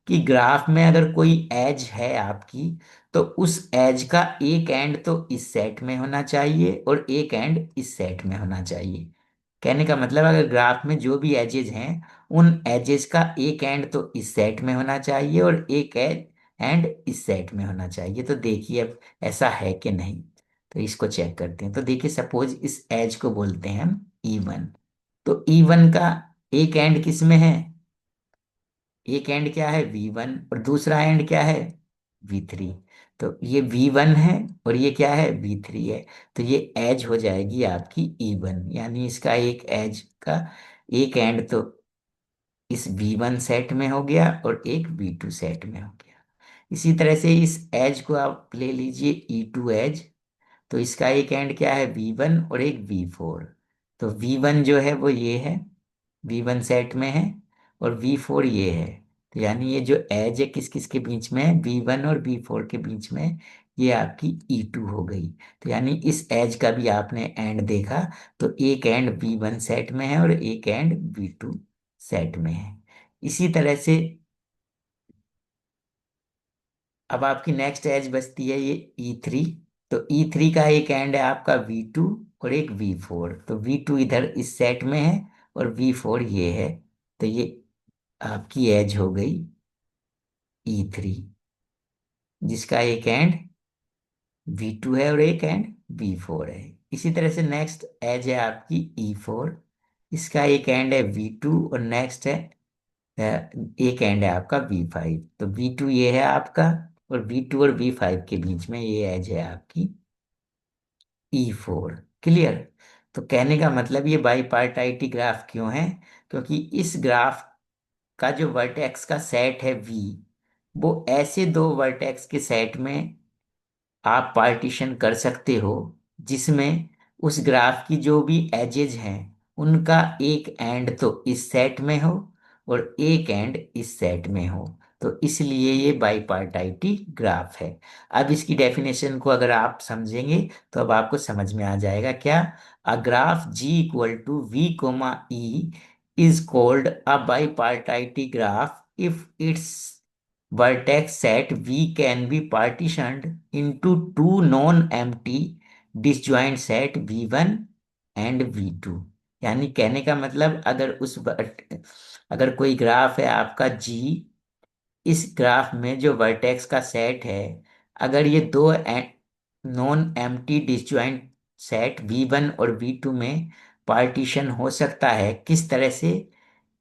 कि ग्राफ में अगर कोई एज है आपकी, तो उस एज का एक एंड तो इस सेट में होना चाहिए और एक एंड इस सेट में होना चाहिए। कहने का मतलब, अगर ग्राफ में जो भी एजेस हैं, उन एजेस का एक एंड तो इस सेट में होना चाहिए और एक एंड इस सेट में होना चाहिए। तो देखिए अब ऐसा है कि नहीं, तो इसको चेक करते हैं। तो देखिए, सपोज इस एज को बोलते हैं हम E1, तो E1 का एक एंड किस में है? एक एंड क्या है V1 और दूसरा एंड क्या है V3। तो ये V1 है और ये क्या है V3 है। तो ये एज हो जाएगी आपकी E1, यानी इसका एक एज का एक एंड तो इस V1 सेट में हो गया और एक V2 सेट में हो गया। इसी तरह से इस एज को आप ले लीजिए E2 एज। तो इसका एक एंड क्या है V1 और एक V4। तो V1 जो है वो ये है, V1 सेट में है, और V4 ये है। तो यानी ये जो एज है किस किस के बीच में है, V1 और V4 के बीच में। ये आपकी E2 हो गई। तो यानी इस एज का भी आपने एंड देखा। तो एक एंड V1 सेट में है और एक एंड V2 सेट में है। इसी तरह से अब आपकी नेक्स्ट एज बचती है ये E3। तो E3 का एक एंड है आपका V2 और एक V4। तो V2 इधर इस सेट में है और V4 ये है। तो ये आपकी एज हो गई E3, जिसका एक एंड V2 है और एक एंड V4 है। इसी तरह से नेक्स्ट एज है आपकी E4। इसका एक एंड है V2 और नेक्स्ट है एक एंड है आपका V5। तो V2 ये है आपका, और V2 और V5 के बीच में ये एज है आपकी E4। क्लियर। तो कहने का मतलब ये बाईपार्टाइटी ग्राफ क्यों है, क्योंकि इस ग्राफ का जो वर्टेक्स का सेट है V, वो ऐसे दो वर्टेक्स के सेट में आप पार्टीशन कर सकते हो जिसमें उस ग्राफ की जो भी एजेज हैं उनका एक एंड तो इस सेट में हो और एक एंड इस सेट में हो। तो इसलिए ये बाईपार्टाइटी ग्राफ है। अब इसकी डेफिनेशन को अगर आप समझेंगे तो अब आपको समझ में आ जाएगा क्या। A graph G equal to V comma E is called a bipartite graph if its vertex set V can be partitioned into two non-empty disjoint set V1 and V2। यानी कहने का मतलब अगर कोई ग्राफ है आपका G, इस graph में जो वर्टेक्स का सेट है, अगर ये दो non empty disjoint set V1 और V2 में पार्टीशन हो सकता है, किस तरह से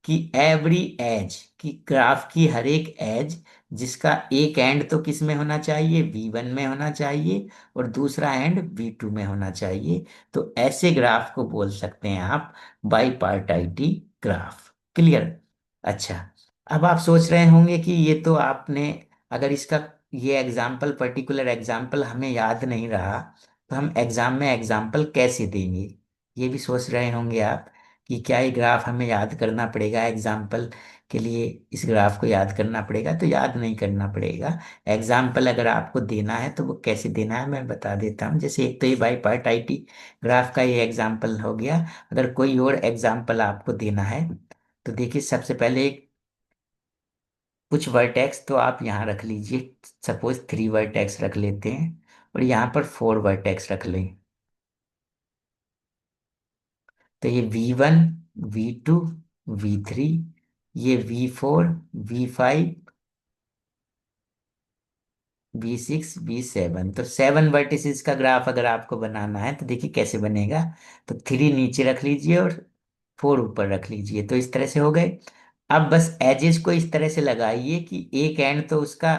कि एवरी एज की ग्राफ की हर एक एज जिसका एक एंड तो किस में होना चाहिए V1 में होना चाहिए और दूसरा एंड V2 में होना चाहिए। तो ऐसे ग्राफ को बोल सकते हैं आप बाईपार्टाइटी ग्राफ। क्लियर। अच्छा, अब आप सोच रहे होंगे कि ये तो आपने, अगर इसका ये एग्जाम्पल पर्टिकुलर एग्जाम्पल हमें याद नहीं रहा तो हम एग्जाम में एग्जाम्पल कैसे देंगे। ये भी सोच रहे होंगे आप कि क्या ये ग्राफ हमें याद करना पड़ेगा एग्जाम्पल के लिए, इस ग्राफ को याद करना पड़ेगा। तो याद नहीं करना पड़ेगा। एग्जाम्पल अगर आपको देना है तो वो कैसे देना है मैं बता देता हूँ। जैसे एक तो ये बाईपार्टाइटी ग्राफ का ये एग्जाम्पल हो गया। अगर कोई और एग्जाम्पल आपको देना है तो देखिए, सबसे पहले कुछ वर्टेक्स तो आप यहाँ रख लीजिए। सपोज 3 वर्टेक्स रख लेते हैं और यहाँ पर 4 वर्टेक्स रख लें। तो ये V1, V2, V3, ये V4, V5, V6, V7। तो 7 वर्टिसेस का ग्राफ अगर आपको बनाना है तो देखिए कैसे बनेगा। तो 3 नीचे रख लीजिए और 4 ऊपर रख लीजिए। तो इस तरह से हो गए। अब बस एजेस को इस तरह से लगाइए कि एक एंड तो उसका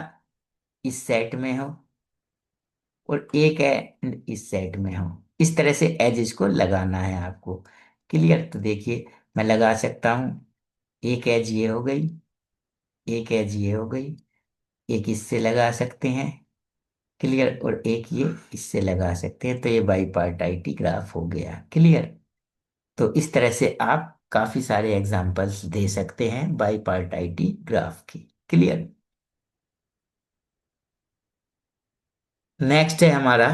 इस सेट में हो और एक एंड इस सेट में हो। इस तरह से एजेस को लगाना है आपको। क्लियर। तो देखिए मैं लगा सकता हूँ। एक एज ये हो गई, एक एज ये हो गई, एक इससे लगा सकते हैं। क्लियर। और एक ये इससे लगा सकते हैं। तो ये बाईपार्टाइटी ग्राफ हो गया। क्लियर। तो इस तरह से आप काफी सारे एग्जांपल्स दे सकते हैं बाईपार्टाइटी ग्राफ की। क्लियर। नेक्स्ट है हमारा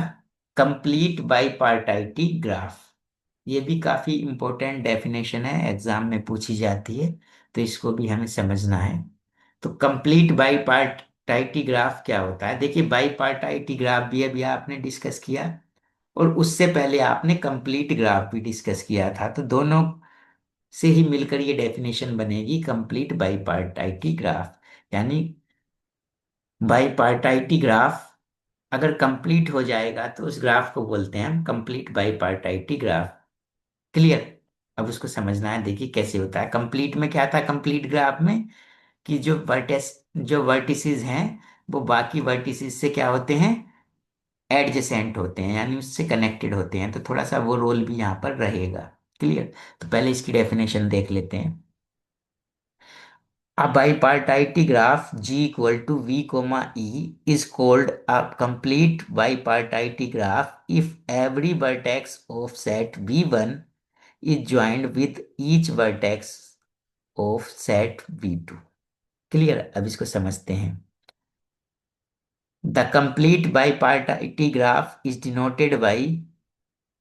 कंप्लीट बाईपार्टाइटी ग्राफ। ये भी काफी इंपॉर्टेंट डेफिनेशन है, एग्जाम में पूछी जाती है। तो इसको भी हमें समझना है। तो कंप्लीट बाईपार्टाइटी ग्राफ क्या होता है। देखिए बाईपार्टाइटी ग्राफ भी अभी आपने डिस्कस किया और उससे पहले आपने कंप्लीट ग्राफ भी डिस्कस किया था। तो दोनों से ही मिलकर ये डेफिनेशन बनेगी कंप्लीट बाईपार्टाइटी ग्राफ। यानी बाईपार्टाइटी ग्राफ अगर कंप्लीट हो जाएगा तो उस ग्राफ को बोलते हैं हम कंप्लीट बाईपार्टाइटी ग्राफ। क्लियर। अब उसको समझना है। देखिए कैसे होता है कंप्लीट में। क्या था कंप्लीट ग्राफ में कि जो वर्टिसेस हैं वो बाकी वर्टिसेस से क्या होते हैं, एडजेसेंट होते हैं, यानी उससे कनेक्टेड होते हैं, तो थोड़ा सा वो रोल भी यहाँ पर रहेगा। क्लियर। तो पहले इसकी डेफिनेशन देख लेते हैं। A bipartite graph G equal to V comma E is called a complete bipartite graph if every vertex of set V1 is joined with each vertex of set V2। Clear. अब इसको समझते हैं। The complete bipartite graph is denoted by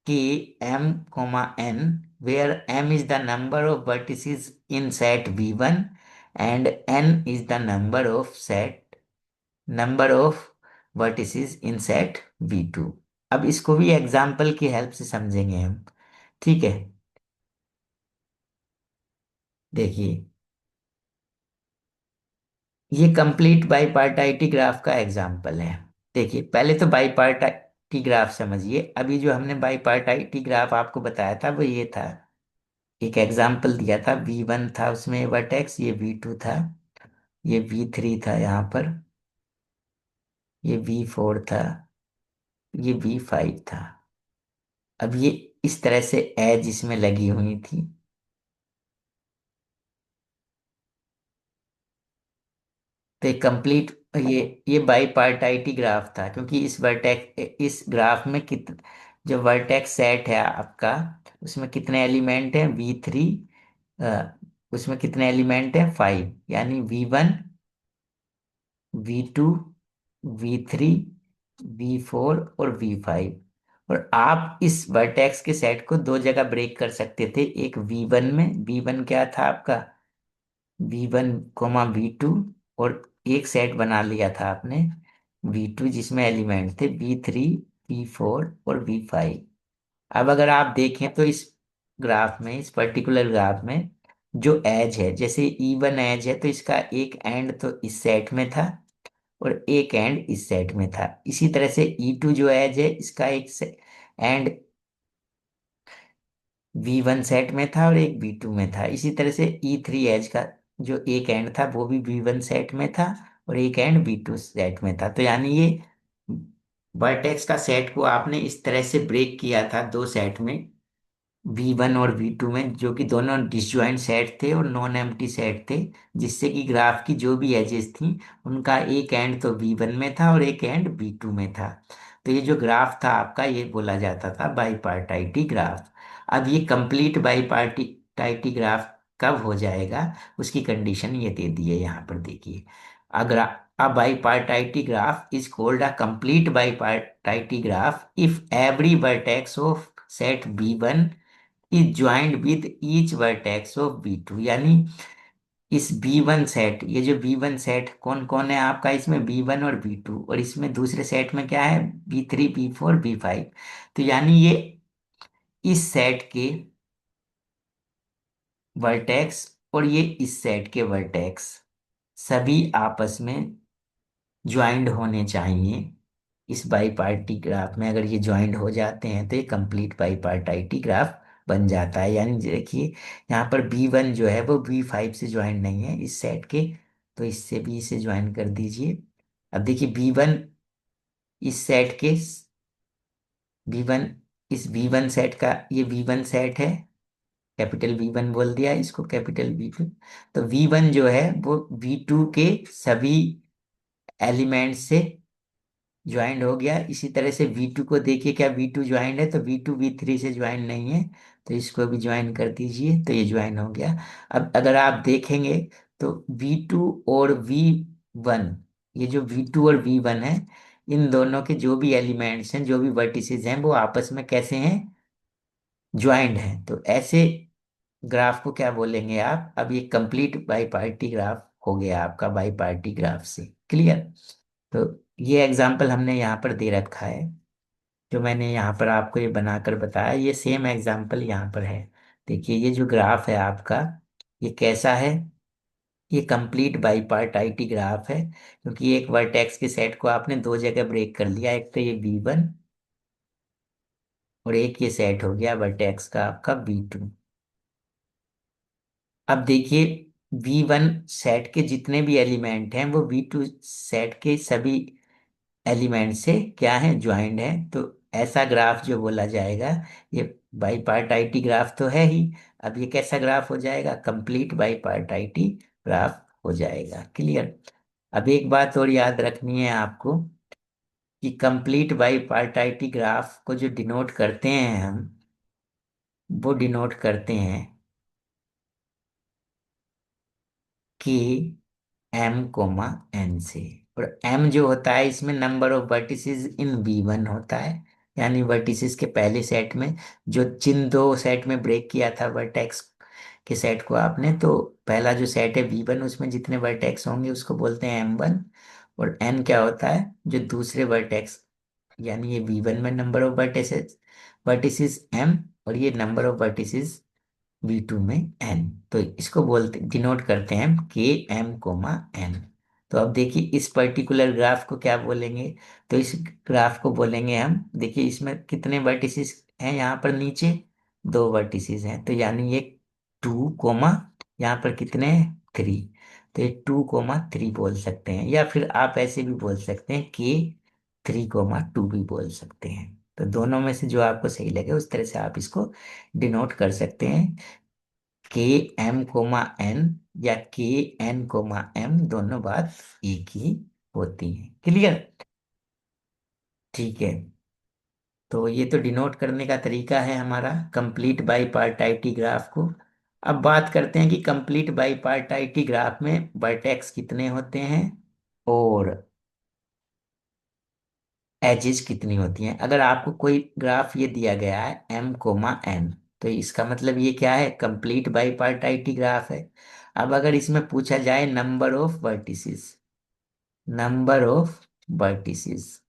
K m comma n, where m is the number of vertices in set V1 and n is the number of vertices in set V2। अब इसको भी example की help से समझेंगे हम। ठीक है। देखिए, ये कंप्लीट बाईपार्टाइटी ग्राफ का एग्जाम्पल है। देखिए, पहले तो बाईपार्टाइटी ग्राफ समझिए। अभी जो हमने बाईपार्टाइटी ग्राफ आपको बताया था वो ये था, एक एग्जाम्पल दिया था, V1 था उसमें वर्टेक्स, ये V2 था, ये V3 था यहाँ पर, ये V4 था, ये V5 था। अब ये इस तरह से एज इसमें लगी हुई थी। तो कंप्लीट, ये बाईपार्टाइटी ग्राफ था, क्योंकि इस ग्राफ में जो वर्टेक्स सेट है आपका, उसमें कितने एलिमेंट हैं, V3, उसमें कितने एलिमेंट हैं, 5, यानी V1, V2, V3, V4 और V5। और आप इस वर्टेक्स के सेट को दो जगह ब्रेक कर सकते थे। एक V1 में, V1 क्या था आपका, V1 कोमा V2, और एक सेट बना लिया था आपने V2 जिसमें एलिमेंट थे V3, V4 और V5। अब अगर आप देखें तो इस ग्राफ में, इस पर्टिकुलर ग्राफ में जो एज है, जैसे E1 एज है तो इसका एक एंड तो इस सेट में था और एक एंड इस सेट में था। इसी तरह से E2 जो एज है इसका एक एंड V1 सेट में था और एक V2 में था। इसी तरह से E3 एज का जो एक एंड था वो भी V1 सेट में था और एक एंड V2 सेट में था। तो यानी ये वर्टेक्स का सेट को आपने इस तरह से ब्रेक किया था दो सेट में, V1 और V2 में, जो कि दोनों डिसजॉइंट सेट थे और नॉन एम्प्टी सेट थे, जिससे कि ग्राफ की जो भी एजेस थी उनका एक एंड तो V1 में था और एक एंड V2 में था। तो ये जो ग्राफ था आपका, ये बोला जाता था बाईपार्टाइटी ग्राफ। अब ये कंप्लीट बाईपार्टाइटी ग्राफ कब हो जाएगा, उसकी कंडीशन ये दे दी है यहाँ पर। देखिए, अगर a bipartite graph is called a complete bipartite graph if every vertex of set B1 is joined with each vertex of B2। यानी इस B1 सेट, ये जो B1 सेट कौन कौन है आपका, इसमें B1 और B2, और इसमें दूसरे सेट में क्या है, B3, B4, B5। तो यानी ये इस सेट के वर्टेक्स और ये इस सेट के वर्टेक्स सभी आपस में ज्वाइंट होने चाहिए। इस बाईपार्टी ग्राफ में अगर ये ज्वाइंट हो जाते हैं तो ये कंप्लीट बाईपार्टाइटी ग्राफ बन जाता है। यानी देखिए, यहाँ पर B1 जो है वो B5 से ज्वाइंट नहीं है इस सेट के, तो इससे भी इसे ज्वाइन कर दीजिए। अब देखिए, B1 इस सेट के, B1 इस V1 सेट का, ये V1 सेट है, कैपिटल V1 बोल दिया इसको, कैपिटल V2। तो V1 जो है वो V2 के सभी एलिमेंट से ज्वाइंट हो गया। इसी तरह से V2 को देखिए, क्या V2 ज्वाइंट है, तो V2 V3 से ज्वाइंट नहीं है, तो इसको भी ज्वाइन कर दीजिए, तो ये ज्वाइन हो गया। अब अगर आप देखेंगे तो V2 और V1, ये जो V2 और V1 है, इन दोनों के जो भी एलिमेंट्स हैं, जो भी वर्टिसेस हैं, वो आपस में कैसे हैं, ज्वाइंट हैं। तो ऐसे ग्राफ को क्या बोलेंगे आप, अब ये कंप्लीट बाई पार्टी ग्राफ हो गया आपका, बाई पार्टी ग्राफ से। क्लियर। तो ये एग्जाम्पल हमने यहाँ पर दे रखा है, जो मैंने यहाँ पर आपको ये बनाकर बताया, ये सेम एग्जाम्पल यहाँ पर है। देखिए, ये जो ग्राफ है आपका, ये कैसा है, ये कंप्लीट बाईपार्टाइटी ग्राफ है, क्योंकि एक वर्टेक्स के सेट को आपने दो जगह ब्रेक कर लिया, एक तो ये V1 और एक ये सेट हो गया वर्टेक्स का आपका V2। अब देखिए, V1 सेट के जितने भी एलिमेंट हैं वो V2 सेट के सभी एलिमेंट से क्या है, ज्वाइंड है। तो ऐसा ग्राफ जो बोला जाएगा, ये बाईपार्टाइटी ग्राफ तो है ही। अब ये कैसा ग्राफ हो जाएगा, कंप्लीट बाईपार्टाइटी ग्राफ हो जाएगा। क्लियर। अब एक बात और याद रखनी है आपको कि कंप्लीट बाईपार्टाइटी ग्राफ को जो डिनोट करते हैं हम, वो डिनोट करते हैं के M, से। और M जो होता है इसमें number of vertices in V1 होता है, यानी वर्टिसेस के पहले सेट में, जो जिन दो सेट में ब्रेक किया था वर्टेक्स के सेट को आपने, तो पहला जो सेट है V1 उसमें जितने वर्टेक्स होंगे उसको बोलते हैं M1। और N क्या होता है, जो दूसरे वर्टेक्स, यानी ये V1 में number of vertices vertices M, और ये नंबर ऑफ वर्टिसेस V2 में N। तो इसको बोलते डिनोट करते हैं हम KM, N। तो अब देखिए इस पर्टिकुलर ग्राफ को क्या बोलेंगे, तो इस ग्राफ को बोलेंगे हम, देखिए इसमें कितने वर्टिसेस हैं, यहाँ पर नीचे दो वर्टिसेस हैं, तो यानी ये 2, यहाँ पर कितने, 3। तो ये 2, 3 बोल सकते हैं, या फिर आप ऐसे भी बोल सकते हैं K3, 2 भी बोल सकते हैं। तो दोनों में से जो आपको सही लगे उस तरह से आप इसको डिनोट कर सकते हैं। KM, N या KN, M, दोनों बात एक ही होती है। क्लियर। ठीक है। तो ये तो डिनोट करने का तरीका है हमारा कंप्लीट बाईपार्टाइटी ग्राफ को। अब बात करते हैं कि कंप्लीट बाईपार्टाइटी ग्राफ में वर्टेक्स कितने होते हैं और एजेस कितनी होती हैं। अगर आपको कोई ग्राफ ये दिया गया है M, N, तो इसका मतलब ये क्या है, कंप्लीट बाईपार्टाइटी ग्राफ है। अब अगर इसमें पूछा जाए नंबर ऑफ वर्टिसेस,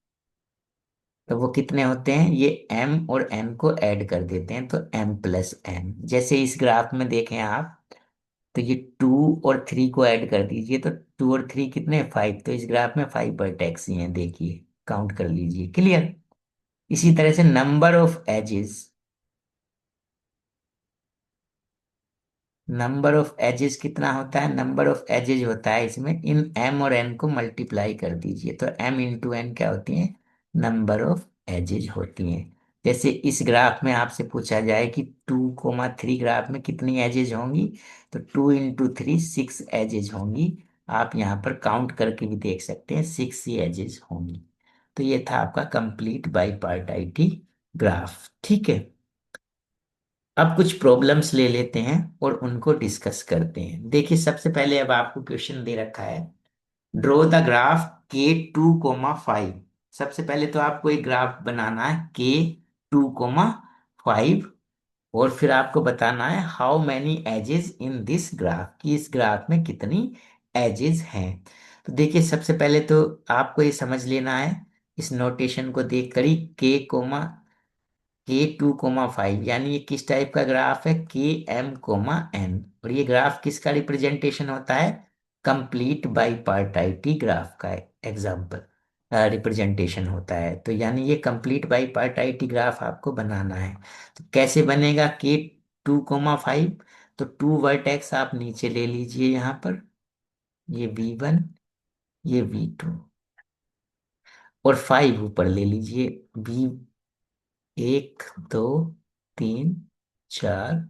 तो वो कितने होते हैं, ये M और N को ऐड कर देते हैं तो M+N। जैसे इस ग्राफ में देखें आप, तो ये 2 और 3 को ऐड कर दीजिए, तो 2 और 3 कितने, 5। तो इस ग्राफ में 5 वर्टेक्स ही हैं, देखिए काउंट कर लीजिए। क्लियर। इसी तरह से नंबर ऑफ एजेस कितना होता है, नंबर ऑफ एजेस होता है इसमें, इन M और N को मल्टीप्लाई कर दीजिए, तो M × N क्या होती है, नंबर ऑफ एजेस होती हैं। जैसे इस ग्राफ में आपसे पूछा जाए कि 2, 3 ग्राफ में कितनी एजेस होंगी, तो 2 × 3 6 एजेस होंगी। आप यहाँ पर काउंट करके भी देख सकते हैं, 6 ही एजेस होंगी। तो ये था आपका कंप्लीट बाईपार्टाइटी ग्राफ। ठीक है। अब कुछ प्रॉब्लम्स ले लेते हैं और उनको डिस्कस करते हैं। देखिए सबसे पहले अब आपको क्वेश्चन दे रखा है, ड्रॉ द ग्राफ K2, 5। सबसे पहले तो आपको एक ग्राफ बनाना है K2, 5, और फिर आपको बताना है how many edges in this graph, कि इस ग्राफ में कितनी एजेस हैं। तो देखिए सबसे पहले तो आपको ये समझ लेना है, इस नोटेशन को देख कर ही, K2, 5, यानी ये किस टाइप का ग्राफ है, KM, N। और ये ग्राफ किसका रिप्रेजेंटेशन होता है, कंप्लीट बाईपार्टाइटी ग्राफ का एग्जाम्पल रिप्रेजेंटेशन होता है। तो यानी ये कंप्लीट बाईपार्टाइटी ग्राफ आपको बनाना है। तो कैसे बनेगा K2, 5, तो 2 वर्टेक्स आप नीचे ले लीजिए यहाँ पर, ये V1, ये V2, और 5 ऊपर ले लीजिए, V 1, 2, 3, 4,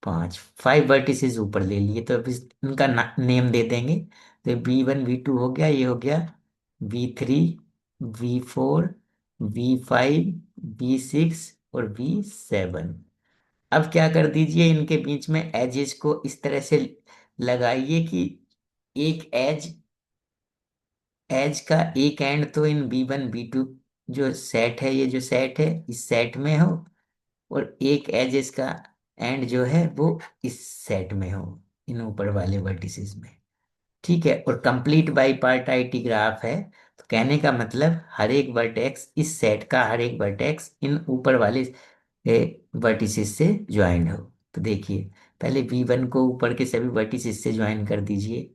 5, 5 वर्टिसेस ऊपर ले लिए, तो अब इनका नेम दे देंगे। तो V1, V2 हो गया, ये हो गया V3, V4, V5, V6 और V7। अब क्या कर दीजिए, इनके बीच में एजेस को इस तरह से लगाइए कि एक एज एज का एक एंड तो इन V1, V2 जो सेट है, ये जो सेट है इस सेट में हो, और एक एज इसका एंड जो है वो इस सेट में हो, इन ऊपर वाले वर्टिसेस में। ठीक है। और कंप्लीट बाईपार्टाइटी ग्राफ है, तो कहने का मतलब हर एक वर्टेक्स, इस सेट का हर एक वर्टेक्स इन ऊपर वाले वर्टिसेस से ज्वाइन हो। तो देखिए पहले V1 को ऊपर के सभी वर्टिसेस से ज्वाइन कर दीजिए,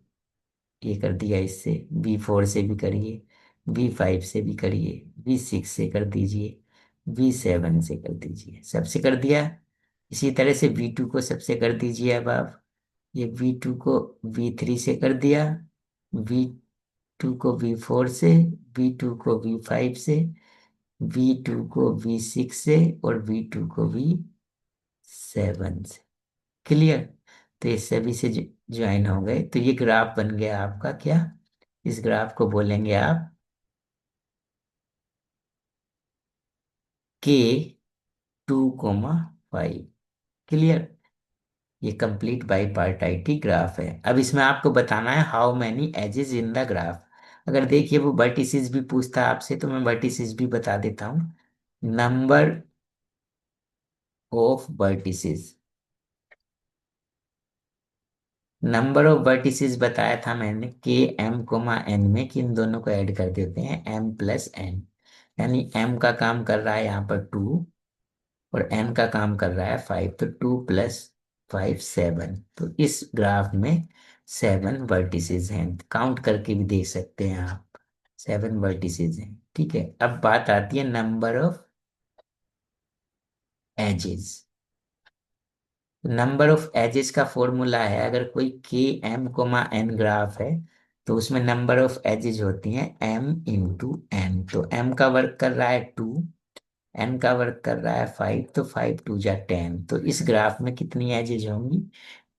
ये कर दिया, इससे V4 से भी करिए, V5 से भी करिए, V6 से कर दीजिए, V7 से कर दीजिए, सबसे कर दिया। इसी तरह से V2 को सबसे कर दीजिए अब आप, ये V2 को V3 से कर दिया, V2 को V4 से, V2 को V5 से, V2 को V6 से, और V2 को V7 से। क्लियर? तो ये सभी से ज्वाइन हो गए, तो ये ग्राफ बन गया आपका क्या? इस ग्राफ को बोलेंगे आप K2,5। क्लियर? ये कंप्लीट बाई पार्टाइटी ग्राफ है। अब इसमें आपको बताना है how many edges in the graph. अगर देखिए वो वर्टिसेस भी पूछता है आपसे, तो मैं वर्टिसेस भी बता देता हूँ। Number of vertices, number of vertices बताया था मैंने K m, N में, कि इन दोनों को ऐड कर देते हैं m+n। यानी m का काम कर रहा है यहाँ पर 2, और n का काम कर रहा है 5, तो 2+5 7। तो इस ग्राफ में 7 वर्टिसेस हैं, काउंट करके भी देख सकते हैं आप, 7 वर्टिसेस हैं। ठीक है, अब बात आती है number of edges. Number of edges का फॉर्मूला है, अगर कोई K m, N ग्राफ है, तो उसमें नंबर ऑफ एजेस होती हैं m×n। तो m का वर्क कर रहा है 2, n का वर्क कर रहा है 5, तो 5×2 = 10। तो इस ग्राफ में कितनी एजेस होंगी?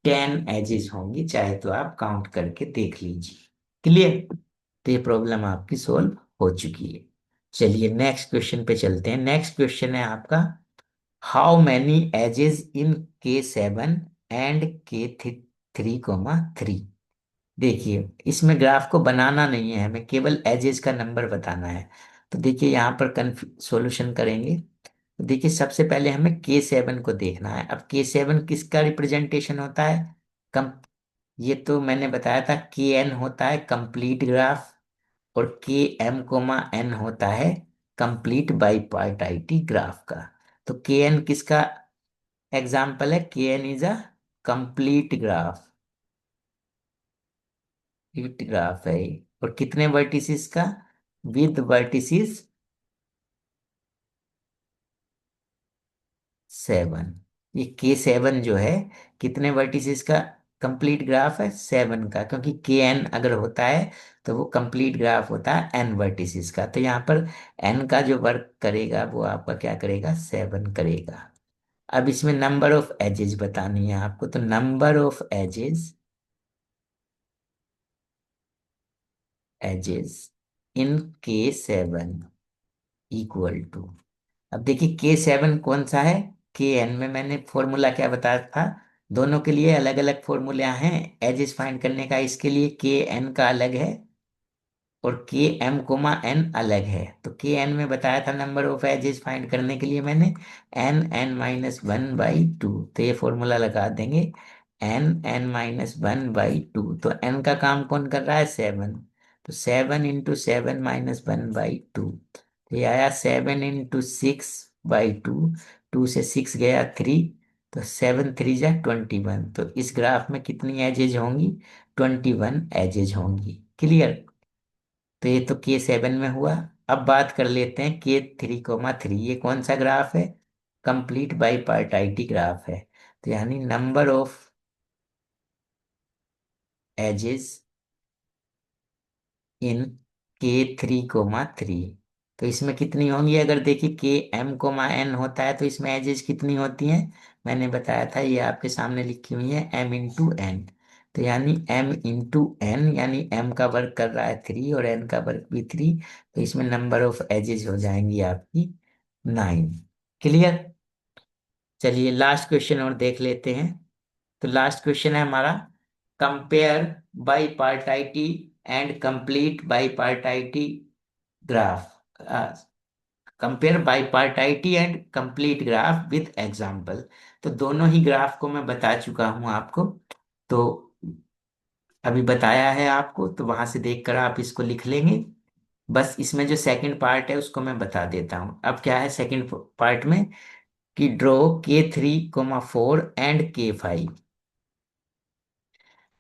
10 एजेस होंगी, चाहे तो आप काउंट करके देख लीजिए। क्लियर? तो ये प्रॉब्लम आपकी सोल्व हो चुकी है। चलिए नेक्स्ट क्वेश्चन पे चलते हैं। नेक्स्ट क्वेश्चन है आपका, how many edges in K7 and K3,3। देखिए इसमें ग्राफ को बनाना नहीं है, हमें केवल एजेस का नंबर बताना है। तो देखिए यहाँ पर सॉल्यूशन करेंगे। तो देखिए सबसे पहले हमें K7 को देखना है। अब K7 किसका रिप्रेजेंटेशन होता है? कम ये तो मैंने बताया था, Kn होता है कंप्लीट ग्राफ, और Km, N होता है कंप्लीट बाईपार्टाइटी ग्राफ का। तो Kn किसका एग्जाम्पल है? Kn is a complete graph, complete graph है ये। और कितने वर्टिसेस का? With vertices 7। ये K7 जो है, कितने वर्टिसेस का कंप्लीट ग्राफ है? 7 का, क्योंकि Kn अगर होता है तो वो कंप्लीट ग्राफ होता है n वर्टिसेस का। तो यहाँ पर n का जो वर्क करेगा वो आपका क्या करेगा? 7 करेगा। अब इसमें नंबर ऑफ एजेस बतानी है आपको, तो number of edges, edges in K7 equal to, अब देखिए K7 कौन सा है? Kn में मैंने फॉर्मूला क्या बताया था? दोनों के लिए अलग अलग फॉर्मूला हैं एजेस फाइंड करने का। इसके लिए Kn का अलग है, और Km, N अलग है। तो Kn में बताया था नंबर ऑफ एजेस फाइंड करने के लिए मैंने N(n−1/2)। तो ये फॉर्मूला लगा देंगे, N(n−1/2)। तो n का काम कौन कर रहा है? 7। तो 7 × 7 - 1/2, तो ये आया 7 × 6/2। 2 से 6 गया 3, तो 7×3 = 21। तो इस ग्राफ में कितनी एजेज होंगी? 21 एजेज होंगी। क्लियर? तो ये तो K7 में हुआ। अब बात कर लेते हैं K3,3। ये कौन सा ग्राफ है? कंप्लीट बाईपार्टाइटी ग्राफ है। तो यानी number of edges in K3,3। तो इसमें कितनी होंगी? अगर देखिए Km, N होता है तो इसमें एजेस कितनी होती हैं? मैंने बताया था, ये आपके सामने लिखी हुई है m×n। तो यानी m×n, यानी m का वर्क कर रहा है 3 और n का वर्क भी 3। तो इसमें नंबर ऑफ एजेस हो जाएंगी आपकी 9। क्लियर? चलिए लास्ट क्वेश्चन और देख लेते हैं। तो लास्ट क्वेश्चन है हमारा, compare bipartite and complete bipartite graph. Compare bipartite and complete graph with example. तो दोनों ही ग्राफ को मैं बता चुका हूं आपको, तो अभी बताया है आपको, तो वहां से देखकर आप इसको लिख लेंगे। बस इसमें जो सेकंड पार्ट है उसको मैं बता देता हूं। अब क्या है सेकंड पार्ट में, कि ड्रॉ K3,4 एंड K5।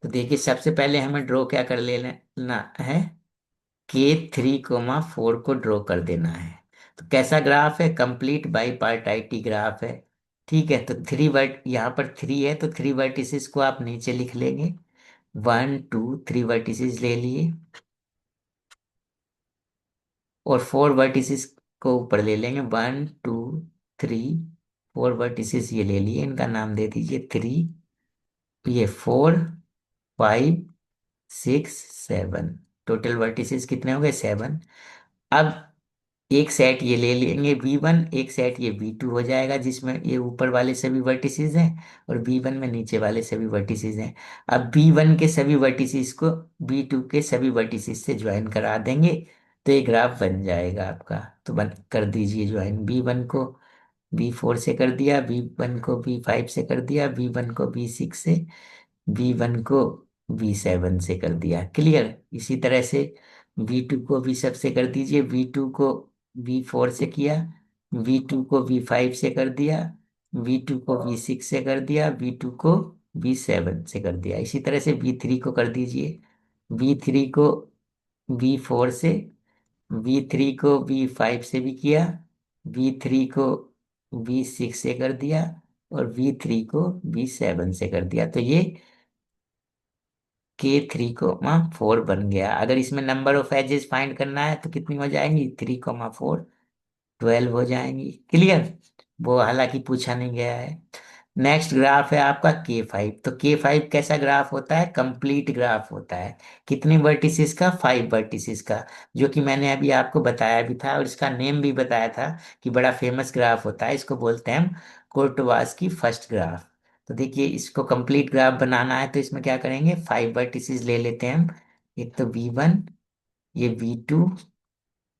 तो देखिए सबसे पहले हमें ड्रॉ क्या कर लेना है? K3,4 को ड्रॉ कर देना है। तो कैसा ग्राफ है? कंप्लीट बाईपार्टाइटी ग्राफ है। ठीक है, तो थ्री वर्ट यहाँ पर थ्री है तो थ्री वर्टिसेस को आप नीचे लिख लेंगे। वन टू थ्री वर्टिसेस ले लिए, और फोर वर्टिसेस को ऊपर ले लेंगे। One two three, four vertices ये ले लिए, इनका नाम दे दीजिए थ्री, ये four, five, six, seven. Total vertices कितने हो गए? सेवन। अब एक सेट ये ले लेंगे V1, एक सेट ये V2 हो जाएगा, जिसमें ये ऊपर वाले सभी वर्टिसेस हैं और V1 में नीचे वाले सभी वर्टिसेस हैं। अब V1 के सभी वर्टिसेस को V2 के सभी वर्टिसेस से ज्वाइन करा देंगे, तो ये ग्राफ बन जाएगा आपका। तो बन कर दीजिए ज्वाइन, V1 को V4 से कर दिया, V1 को V5 से कर दिया, V1 को V6 से, V1 को V7 से कर दिया। क्लियर? इसी तरह से V2 को V सब से कर दीजिए, V2 को V4 से किया, V2 को V5 से कर दिया, V2 को V6 से कर दिया, V2 को V7 से कर दिया। इसी तरह से V3 को कर दीजिए, V3 को V4 से, V3 को V5 से भी किया, V3 को V6 से कर दिया, और V3 को V7 से कर दिया। तो ये K3, 4 बन गया। अगर इसमें नंबर ऑफ एजेस फाइंड करना है तो कितनी हो जाएंगी? 3, 4, 12 हो जाएंगी। क्लियर? वो हालांकि पूछा नहीं गया है। नेक्स्ट ग्राफ है आपका K5। तो K5 कैसा ग्राफ होता है? कंप्लीट ग्राफ होता है। कितनी वर्टिसेस का? 5 वर्टिसेस का, जो कि मैंने अभी आपको बताया भी था और इसका नेम भी बताया था कि बड़ा फेमस ग्राफ होता है, इसको बोलते हैं हम कोर्टवाज की फर्स्ट ग्राफ। तो देखिए, इसको कंप्लीट ग्राफ बनाना है तो इसमें क्या करेंगे? 5 वर्टिसेस ले लेते हैं हम। एक तो V1, ये V2,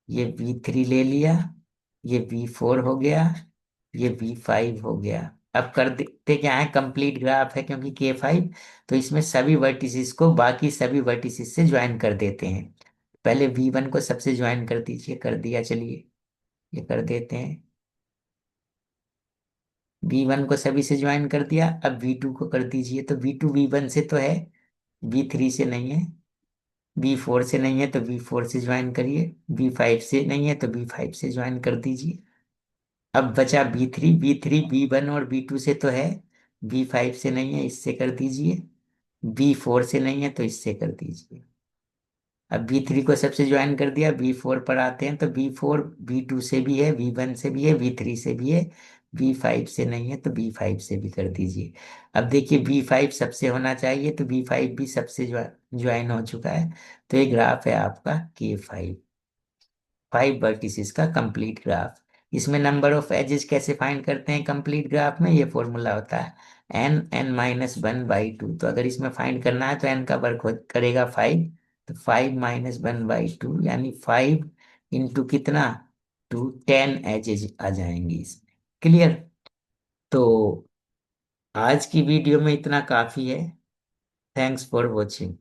ये V3 ले लिया, ये V4 हो गया, ये V5 हो गया। अब कर देखते क्या है, कंप्लीट ग्राफ है क्योंकि K5, तो इसमें सभी वर्टिसेस को बाकी सभी वर्टिसेस से ज्वाइन कर देते हैं। पहले V1 को सबसे ज्वाइन कर दीजिए, कर दिया, चलिए ये कर देते हैं। V1 को सभी से ज्वाइन कर दिया, अब V2 को कर दीजिए। तो V2 V1 से तो है, V3 से नहीं है, V4 से नहीं है तो V4 से ज्वाइन करिए, V5 से नहीं है तो V5 से ज्वाइन कर दीजिए। अब बचा B3, B3 B1 और B2 से तो है, B5 से नहीं है, इससे कर दीजिए, B4 से नहीं है तो इससे कर दीजिए। अब B3 को सबसे ज्वाइन कर दिया, B4 पर आते हैं तो B4 B2 से भी है, B1 से भी है, B3 से भी है, B5 से नहीं है तो B5 से भी कर दीजिए। अब देखिए, B5 सबसे होना चाहिए तो B5 भी सबसे ज्वाइन हो चुका है। तो ये ग्राफ है आपका K5, 5 वर्टिसेस का कंप्लीट ग्राफ। इसमें नंबर ऑफ एजेस कैसे फाइंड करते हैं कंप्लीट ग्राफ में? ये फॉर्मूला होता है n(n-1/2)। तो अगर इसमें फाइंड करना है तो n का वर्क करेगा 5, तो 5 - 1/2 यानी 5 इंटू कितना? 2, 10 एजेस आ जाएंगी इसमें। क्लियर? तो आज की वीडियो में इतना काफी है। Thanks for watching.